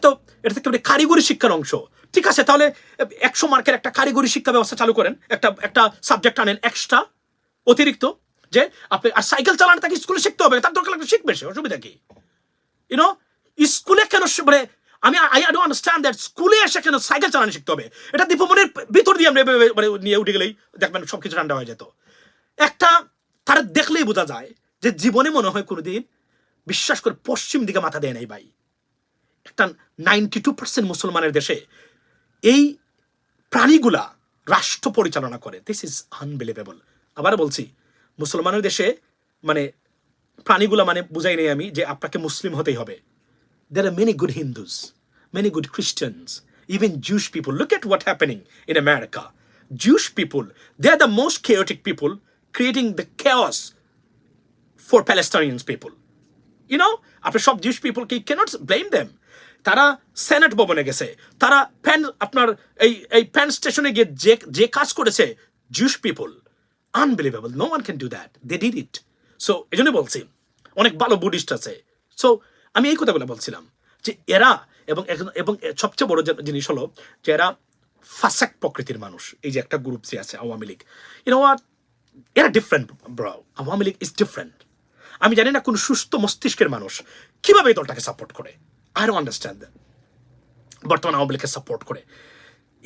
তো একেবারে কারিগরি শিক্ষার অংশ। ঠিক আছে, তাহলে 100 মার্কের একটা কারিগরি শিক্ষা ব্যবস্থা চালু করেন, একটা সাবজেক্ট আনেন এক্সট্রা অতিরিক্ত, যে আপনি আর সাইকেল চালানো তাকে স্কুলে শিখতে হবে, তার দরকার শিখবে, সে অসুবিধা কি? স্কুলে কেন মানে আই ডোন্ট আন্ডারস্ট্যান্ড দ্যাট স্কুলে এসে কেন সাইকেল চালানো শিখতে হবে? এটা দীপমণির ভিতর দিয়ে আমরা নিয়ে উঠে গেলেই দেখবেন সবকিছু ঠান্ডা হয়ে যেত। তারা দেখলেই বোঝা যায় যে জীবনে মনে হয় কোনোদিন বিশ্বাস করে পশ্চিম দিকে মাথা দেয় নাই ভাই। একটা 92% মুসলমানের দেশে এই প্রাণীগুলা রাষ্ট্র পরিচালনা করে। This is unbelievable. আবার বলছি, মুসলমানের দেশে মানে প্রাণীগুলা মানে বুঝাই নেই আমি যে আপনাকে মুসলিম হতেই হবে। There are many good Hindus, many good Christians, even Jewish people. Look at what's happening in America. Jewish people, they are the most chaotic people, creating the chaos for Palestinian people. আপনি সব Jewish people you cannot blame them. তারা সেনেট ভবনে গেছে, তারা আপনার এই পেন স্টেশনে গিয়ে যে কাজ করেছে Jewish people, unbelievable. No one can do that. They did it. So এজন্য বলছি অনেক ভালো বুদ্ধিস্ট আছে। সো আমি এই কথাগুলো বলছিলাম যে এরা এবং সবচেয়ে বড় জিনিস হলো যে এরা ফাসাক প্রকৃতির মানুষ। এই যে একটা গ্রুপ যে আছে আওয়ামী লীগ, এরা different bro. Awami League is different. আমি জানি না কোন সুস্থ মস্তিষ্কের মানুষ কিভাবে এই দলটাকে সাপোর্ট করে। I don't understand that. বর্তমান আওয়ামী লীগকে সাপোর্ট করে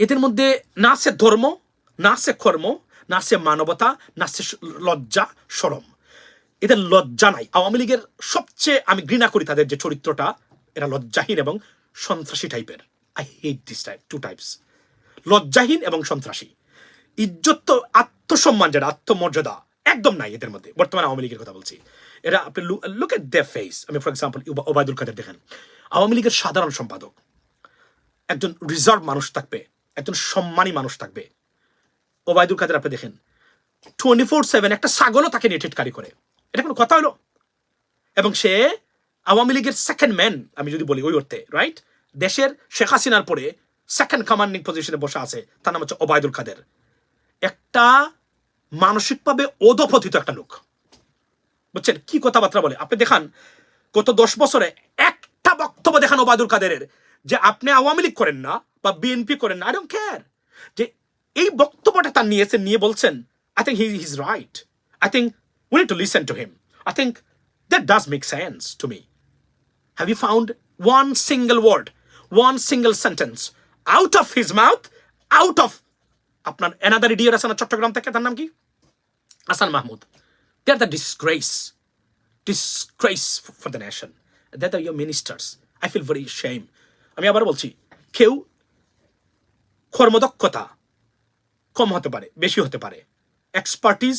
এদের মধ্যে না আছে ধর্ম, না আছে কর্ম, না আছে মানবতা, না আছে লজ্জা শরম। এদের লজ্জা নাই। আওয়ামী লীগের সবচেয়ে আমি ঘৃণা করি তাদের যে চরিত্রটা, এরা লজ্জাহীন এবং সন্ত্রাসী টাইপের। I hate this type, 2 types, লজ্জাহীন এবং সন্ত্রাসী। ইজ্জত তো আত্মসম্মান, যেটা আত্মমর্যাদা একদম নাই এদের মধ্যে। বর্তমানে আওয়ামী লীগের কথা বলছি। এরা আপনি লুক এট দেয়ার ফেস। আমি ফর এক্সাম্পল ওবায়দুল কাদের দেখেন, আওয়ামী লীগের সাধারণ সম্পাদক, একজন রিজার্ভ মানুষ থাকবে, একজন সম্মানী মানুষ থাকবে। ওবায়দুল কাদের আপনি দেখেন 24/7 একটা ছাগলও তাকে নিয়ে টিটকারি করে। এটা কোনো কথা হলো? এবং সে আওয়ামী লীগের সেকেন্ড ম্যান আমি যদি বলি ওই অর্থে, রাইট? দেশের শেখ হাসিনার পরে সেকেন্ড কমান্ডিং পজিশনে বসে আছে, তার নাম হচ্ছে ওবায়দুল কাদের। একটা মানসিকভাবে অধপতিত একটা লোক, বুঝছেন কি কথাবার্তা বলে? আপনি দেখান গত 10 বছরে একটা বক্তব্য দেখান ওবায়দুল কাদেরের যে আপনি আওয়ামী লীগ করেন না বা বিএনপি করেন না, আই ডোন্ট কেয়ার। যে এই বক্তব্যটা তার নিয়ে বলছেন, I think he is right. I think we need to listen to him. I think that does make sense to me. Have you found one single word, one single sentence out of his mouth, out of আপনার another idiot আছে না চট্টগ্রাম থেকে, তার নাম কি? Hasan Mahmud. They are the disgrace for the nation. They are your ministers. I feel very shame. আমি আবার বলছি, কেউ কর্মদক্ষতা কম হতে পারে, বেশি হতে পারে, এক্সপার্টিজ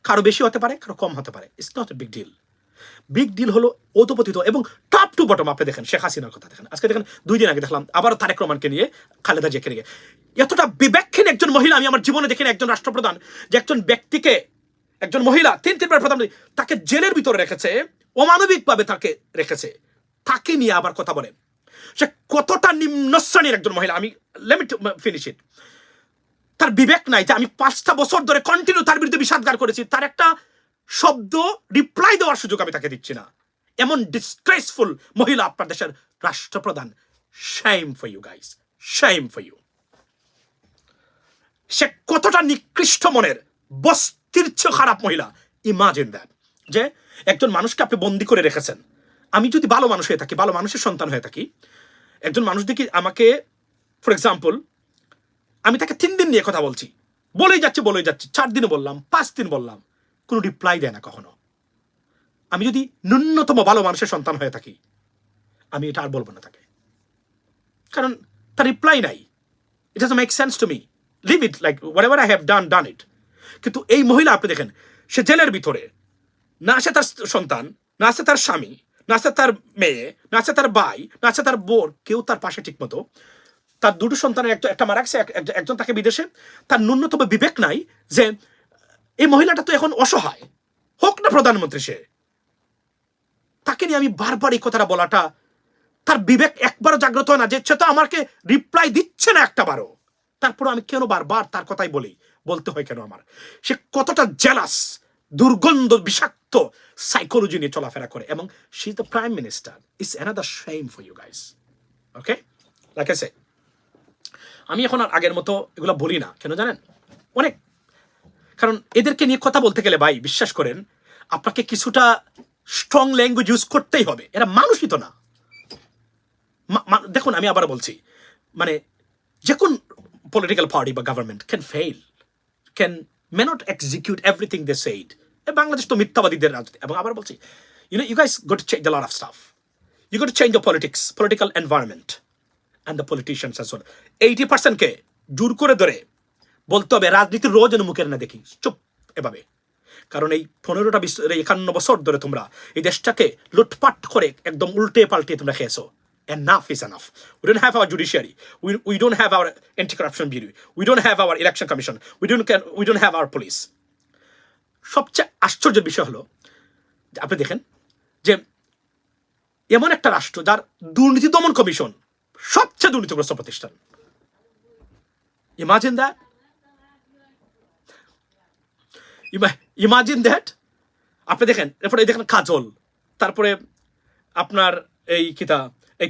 কারো বেশি হতে পারে, কারো কম হতে পারে। It's not a big deal. Big deal হলো অধপতিত এবং টপ টু বটম। আপনি দেখেন শেখ হাসিনার কথা দেখেন, আজকে দেখেন 2 দিন আগে দেখলাম আবারও তারেক রহমানকে নিয়ে, খালেদা জিয়াকে নিয়ে। এতটা বিবেকহীন একজন মহিলা আমি আমার জীবনে দেখিনি। একজন রাষ্ট্রপ্রধান যে একজন ব্যক্তিকে, একজন মহিলা 3বার প্রধানমন্ত্রী, তাকে জেলের ভিতরে রেখেছে, অমানবিকভাবে তাকে রেখেছে, তাকে নিয়ে আবার কথা বলেন। সে কতটা নিম্ন শ্রেণীর একজন মহিলা। আমি লেট মি ফিনিশ ইট। তার বিবেক নাই যে আমি 5টা বছর ধরে কন্টিনিউ তার বিরুদ্ধে বিষাদগার করেছি, তার একটা শব্দ রিপ্লাই দেওয়ার সুযোগ আমি তাকে দিচ্ছি না। এমন ডিসগ্রেসফুল মহিলা আপনার দেশের রাষ্ট্রপ্রধান। Shame for you guys, shame for you. সে কতটা নিকৃষ্ট মনের, বস্তির চেয়ে খারাপ মহিলা। ইমাজিন দ্যাট, যে একজন মানুষকে আপনি বন্দি করে রেখেছেন। আমি যদি ভালো মানুষ হয়ে থাকি, ভালো মানুষের সন্তান হয়ে থাকি, একজন মানুষ দেখি আমাকে, ফর এক্সাম্পল আমি তাকে 3 দিন নিয়ে কথা বলছি, বলেই যাচ্ছি 4 দিনে বললাম, 5 দিন বললাম, কোনো রিপ্লাই দেয় না কখনো। আমি যদি ন্যূনতম ভালো মানুষের সন্তান হয়ে থাকি, আমি এটা আর বলবো না তাকে, কারণ তার রিপ্লাই নাই। It doesn't make sense to me, leave it, like whatever I have done it. কিন্তু এই মহিলা আপনি দেখেন, সে জেলের ভিতরে, না আছে তার সন্তান, না আছে তার স্বামী, না আছে তার মেয়ে, না আছে তার ভাই, না আছে তার বোন, কেউ তার পাশে ঠিক মতো। তার দুটো সন্তানের একটা মারা গেছে, একজন তাকে বিদেশে। তার ন্যূনতম বিবেক নাই যে এই মহিলাটা তো এখন অসহায়, হোক না প্রধানমন্ত্রী সে। তাকে নিয়ে আমি বারবার এই কথাটা বলাটা, তার বিবেক একবারও জাগ্রত হয় না যে সে তো আমাকে রিপ্লাই দিচ্ছে না একটাবারও। তারপর আমি কেন বারবার তার কথাই বলতে হয় কেন আমার? সে কতটা জেলাস, দুর্গন্ধ বিষাক্ত সাইকোলজি নিয়ে চলাফেরা করে, এবং she is the prime minister. It's another shame for you guys. Okay, like I say, আমি এখন আর আগের মতো এগুলো বলি না, কেন জানেন? অনেক, কারণ এদেরকে নিয়ে কথা বলতে গেলে ভাই বিশ্বাস করেন আপনাকে কিছুটা স্ট্রং ল্যাঙ্গুয়েজ ইউজ করতেই হবে। এরা মানুষই তো না। দেখুন আমি আবার বলছি, মানে যে কোন পলিটিক্যাল পার্টি বা government can fail, may not execute everything they said. Bangladesh তো মিথ্যাবাদীদের রাজনীতি। এবং আবার বলছি, you guys got to change a lot of stuff. You got to change the political environment and the politicians as well. 80% কে জোর করে ধরে বলতে হবে রাজনীতির রোজ যেন মুখের না দেখি, চুপ এভাবে। কারণ এই 51 বছর ধরে তোমরা এই দেশটাকে লুটপাট করে একদম উল্টে পাল্টে তোমরা খেয়েছো। Enough is enough. We don't have our judiciary. We don't have our anti-corruption bureau. We don't have our election commission. We don't have our police. সবচেয়ে আশ্চর্যের বিষয় হলো আপনি দেখেন যে এমন একটা রাষ্ট্র যার দুর্নীতি দমন কমিশন সবচেয়ে দুর্নীতিগ্রস্ত প্রতিষ্ঠান। Imagine that, imagine that. আপনি দেখেন, এরপরে দেখেন কাজল, তারপরে আপনার এই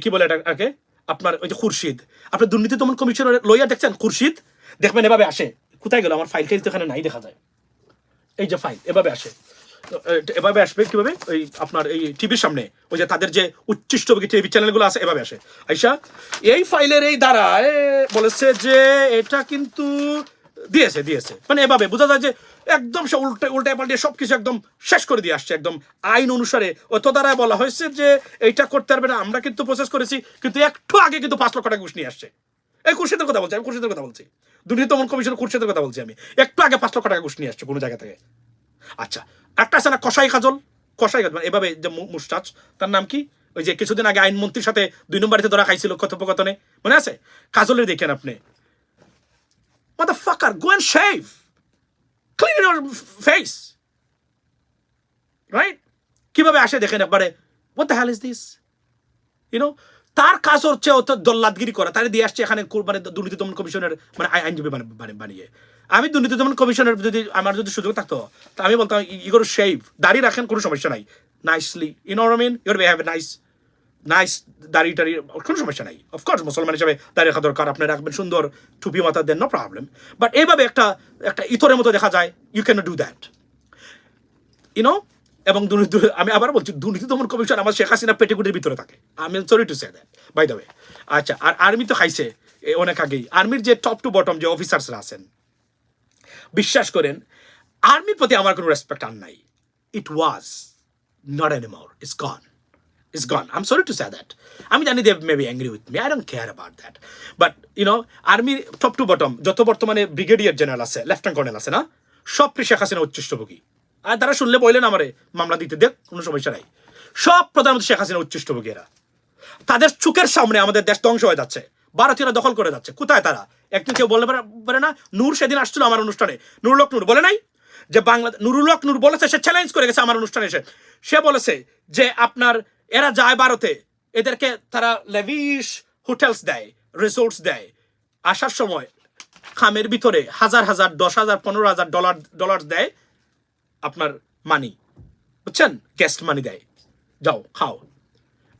কি বলে এটাকে, আপনার ওই যে খুরশিদ। আপনি দুর্নীতি দমন কমিশনের লয়ার দেখছেন খুরশিদ, দেখবেন এভাবে আসে। কোথায় গেল আমার ফাইলটা? এখানে নাই, দেখা যায়। এই যে ফাইল এভাবে আসে, এভাবে আসবে কিভাবে? ওই আপনার এই টিভির সামনে ওই যে তাদের যে উচ্ছিষ্টভোগী টিভি চ্যানেলগুলো আছে, এভাবে আসে। আইসা এই ফাইলের এই দ্বারায় বলেছে যে এটা কিন্তু দিয়েছে, মানে এভাবে বোঝা যায় যে একদম সে উল্টে পাল্টে সবকিছু একদম শেষ করে দিয়ে আসছে। একদম আইন অনুসারে অত দ্বারা বলা হয়েছে যে এইটা করতে পারবে না, আমরা কিন্তু প্রসেস করেছি, কিন্তু একটু আগে কিন্তু 5 লক্ষ টাকা ঘুষ নিয়ে আসছে। এই খুরশিদের কথা বলছি, আমি খুরশিদের কথা বলছি, দুর্নীতি দমন কমিশন খুরশিদের কথা বলছি আমি। একটু আগে 5 লক্ষ টাকা ঘুষ নিয়ে আসছে কোনো জায়গা থেকে। আচ্ছা, একটা আছে না কসাই কাজল, মানে এভাবে যে মুস্তাচ, তার নাম কি, ওই যে কিছুদিন আগে আইনমন্ত্রীর সাথে 2 নম্বরে ধরা খাইছিল কথোপকথনে, মনে আছে? কাজলের দেখেন আপনি, motherfucker, go and shave, clean your face, right? কিভাবে আসে দেখেন একবারে, what the hell is this, you know? তার কাজ হচ্ছে অত দল্লাদগিরি করা, তারে দিয়ে আসছে এখানে মানে দুর্নীতি দমন কমিশনের মানে আইনজীবী বানিয়ে। আমি দুর্নীতি দমন কমিশনের আমার যদি সুযোগ থাকতো তা আমি বলতাম you got to shave, দাড়ি রাখেন, কোনো সমস্যা নাই, nicely, you know what I mean, you got to have a nice দাড়ি টাড়ি, কোনো সমস্যা নাই। অফকোর্স মুসলমান হিসাবে দাড়ি রাখা দরকার, আপনি রাখবেন সুন্দর টুপি মাথা দেন, নো প্রবলেম। বাট এইভাবে একটা ইতরের মতো দেখা যায়, you can do that, you know. এবং আমি আবার বলছি, দুর্নীতি দমন কমিশন আমার শেখ হাসিনা পেটিকুটির ভিতরে থাকে। আমি sorry to say that, by the way. আচ্ছা, আর আর্মি তো খাইছে অনেক আগেই। আর্মির যে টপ টু বটম যে অফিসার্সরা আছেন, বিশ্বাস করেন আর্মির প্রতি আমার কোনো রেসপেক্ট আর নাই। It was not anymore, it's gone. It's gone. I'm sorry to say that. আমি জানি they may be angry with me. I don't care about that. But you know, army top to bottom যত বর্তমানে ব্রিগেডিয়ার জেনারেল আছে, লেফটেন্যান্ট কর্নেল আছে না, সব শেখ হাসিনা উচ্ছিষ্টভোগী। আর তারা শুনলে বললেন আমারে মামলা দিতে, দেখ কোনো সমস্যা নাই। সব প্রধানমন্ত্রী শেখ হাসিনা উচ্ছিষ্টভোগী এরা। তাদের চোখের সামনে আমাদের দেশ ধ্বংস হয়ে যাচ্ছে, ভারতীয়রা দখল করে যাচ্ছে। কোথায় তারা? একদিন কেউ বলতে পারে না? নূর সেদিন আসছিল আমার অনুষ্ঠানে, নুরুল হক নূর বলে নাই যে বাংলা, নুরুল হক নূর বলেছে, সে চ্যালেঞ্জ করে গেছে আমার অনুষ্ঠানে এসে। সে বলেছে যে আপনার এরা যায় ভারতে, এদেরকে তারা লেভিশ হোটেলস দেয়, রিসোর্টস দেয়, আসার সময় খামের ভিতরে 1000 10,000 15,000 ডলার দেয়, আপনার মানি, বুঝছেন, গেস্ট মানি দেয়, যাও খাও।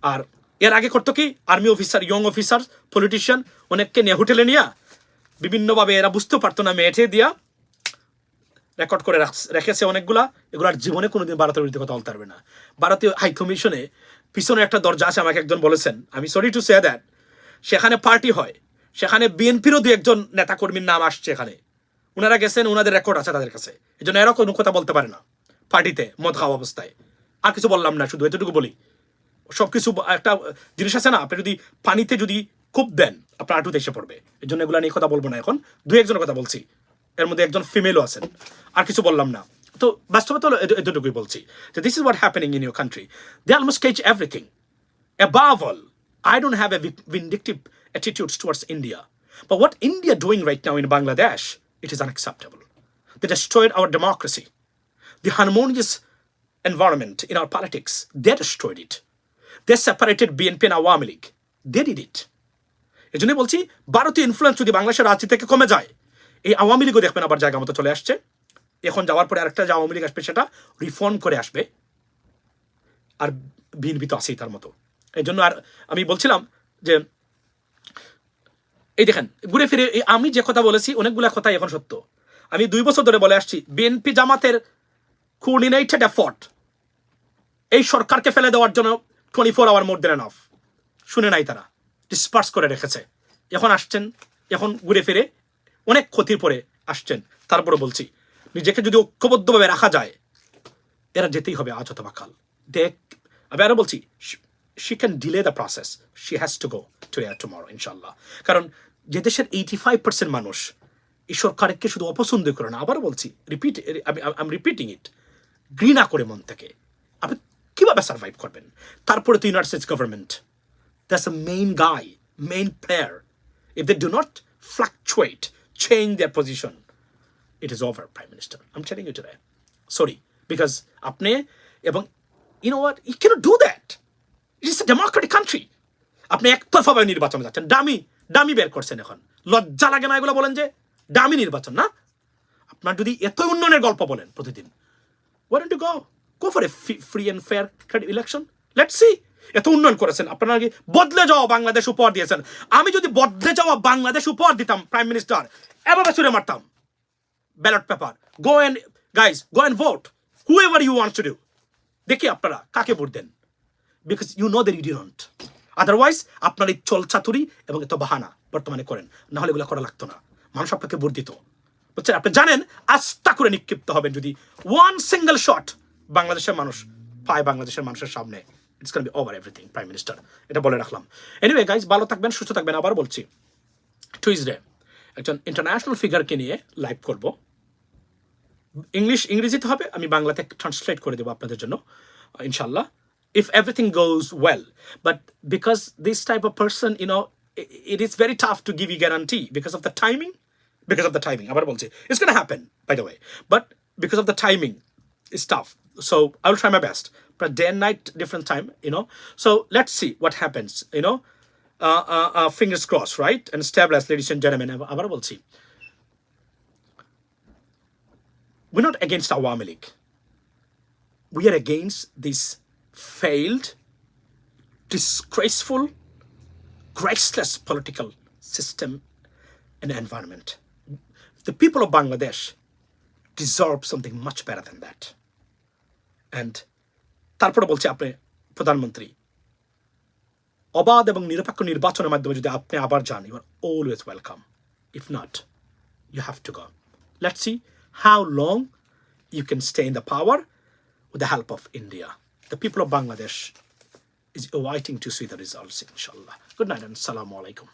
আর এর আগে করতো কি, army officer, young officer, politician অনেককে নিয়ে হোটেলে নিয়ে বিভিন্নভাবে, এরা বুঝতেও পারতো না, মেয়েঠে দিয়া রেকর্ড করে রেখেছে অনেকগুলা। এগুলার জীবনে কোনোদিন ভারতের বিরুদ্ধে কথা বলতে পারবে না। ভারতীয় হাই কমিশনে পিছনে একটা দরজা আছে, আমাকে একজন বলেছেন, আমি সরি টু সে দ্যাট, সেখানে পার্টি হয়, সেখানে বিএনপিরও 2-1 নেতাকর্মীর নাম আসছে এখানে, ওনারা গেছেন, ওনাদের রেকর্ড আছে তাদের কাছে, এই জন্য এরা কোনো কথা বলতে পারে না পার্টিতে মদ খাওয়া অবস্থায়। আর কিছু বললাম না, শুধু এতটুকু বলি, সবকিছু একটা জিনিস আছে না, আপনি যদি পানিতে যদি খুব দেন আপনার আটুতে এসে পড়বে। এই জন্য এগুলো নিয়ে কথা বলবো না এখন, দুই একজনের কথা বলছি, এর মধ্যে একজন ফিমেলও আছেন, আর কিছু বললাম না। তো বাস্তবতা হলো এতটুকুই বলছি যে this is what happening in your country, they almost cage everything. Above all, I don't have a vindictive attitudes towards India. But what India doing right now in Bangladesh, it is unacceptable. They destroyed our democracy. The harmonious environment in our politics, they destroyed it. They separated BNP and Awami League. They did it. এই জন্যই বলছি ভারতীয় ইনফ্লুয়েন্স যদি বাংলাদেশের রাজনীতি থেকে কমে যায়, এই আওয়ামী লীগও দেখবেন আবার জায়গা মতো চলে আসছে। এখন যাওয়ার পরে আরেকটা যে আওয়ামী লীগ আসবে সেটা রিফর্ম করে আসবে, আর বিএনপি তো আছেই তার মতো। এই জন্য আর আমি বলছিলাম যে এই দেখেন ঘুরে ফিরে আমি যে কথা বলেছি অনেকগুলা কথা এখন সত্য। আমি 2 বছর ধরে বলে আসছি বিএনপি জামাতের কোঅর্ডিনেটেড এফোর্ট এই সরকারকে ফেলে দেওয়ার জন্য 24 আওয়ার মোর দেন এনাফ। শুনে নাই, তারা ডিসপার্স করে রেখেছে। এখন আসছেন, এখন ঘুরে ফিরে অনেক ক্ষতির পরে আসছেন। তারপরে বলছি নিজেকে যদি ঐক্যবদ্ধভাবে রাখা যায়, এরা যেতেই হবে আজ অথবা কাল। দেখ আমি আরো বলছি, she can delay the process, she has to go today or tomorrow inshallah. কারণ যে দেশের 85% মানুষ এই সরকারকে শুধু অপছন্দ করে না, আবারও বলছি আমি রিপিটিং ইট, ঘৃণা করে মন থেকে, আপনি কিভাবে সার্ভাইভ করবেন? তারপরে তো United States government, that's the main guy, main player. If they do not fluctuate, change their position, it is over, Prime Minister. I'm telling you today. Sorry, because আপনি এবং you know what, you cannot do that. It is a democratic country. আপনি একতরফাভাবে নির্বাচনে যাচ্ছেন, ডামি বের করছেন। এখন লজ্জা লাগে না এগুলো বলেন যে ডামি নির্বাচন? না, আপনার যদি এত উন্নয়নের গল্প বলেন প্রতিদিন, why don't you go for a free and fair election? Let's see. এত উন্নয়ন করেছেন, আপনারা কি বদলে যাওয়া বাংলাদেশ উপহার দিয়েছেন। আমি যদি বদলে যাওয়া বাংলাদেশ উপহার দিতাম প্রাইম মিনিস্টার, এভাবে ছুড়ে মারতাম ballot paper, go and vote whoever you want to do. দেখি আপনারা কাকে ভোট দেন, because you know that you didn't. Otherwise আপনার এই চলচাতুরি এবং এত বাহানা বর্তমানে করেন, না হলে এগুলো করা লাগতো না, মানুষ আপনাকে ভোট দিত। বুঝছেন? আপনি জানেন আস্থা করে নিক্ষিপ্ত হবেন যদি ওয়ান সিঙ্গেল শট বাংলাদেশের মানুষ পায়, বাংলাদেশের মানুষের সামনে, it's gonna be over everything. Prime minister, এটা বলে রাখলাম। এনিওয়ে গাইজ, ভালো থাকবেন, সুস্থ থাকবেন। আবার বলছি টুইসডে একজন ইন্টারন্যাশনাল ফিগারকে নিয়ে লাইভ করব। ইংরেজিতে হবে, আমি বাংলাতে ট্রান্সলেট করে দেবো আপনাদের জন্য ইনশাল্লাহ, if everything goes well. But because this type of person, it is very tough to give you guarantee because of the timing. আবার বলছি, it's going to happen, by the way, but because of the timing it's tough. So I will try my best, but day and night different time, so let's see what happens. Fingers crossed, right? And stabilize, ladies and gentlemen. আবার বলছি, we're not against Awami League. We are against this failed, disgraceful, graceless political system and environment. The people of Bangladesh deserve something much better than that. And তারপরে বলছি, আপনি প্রধানমন্ত্রী, অবাধ এবং নিরপেক্ষ নির্বাচনের মাধ্যমে যদি আপনি আবার যান, you are always welcome. If not, you have to go. Let's see how long you can stay in the power with the help of India. The people of Bangladesh is waiting to see the results, inshallah. Good night and assalamu alaikum.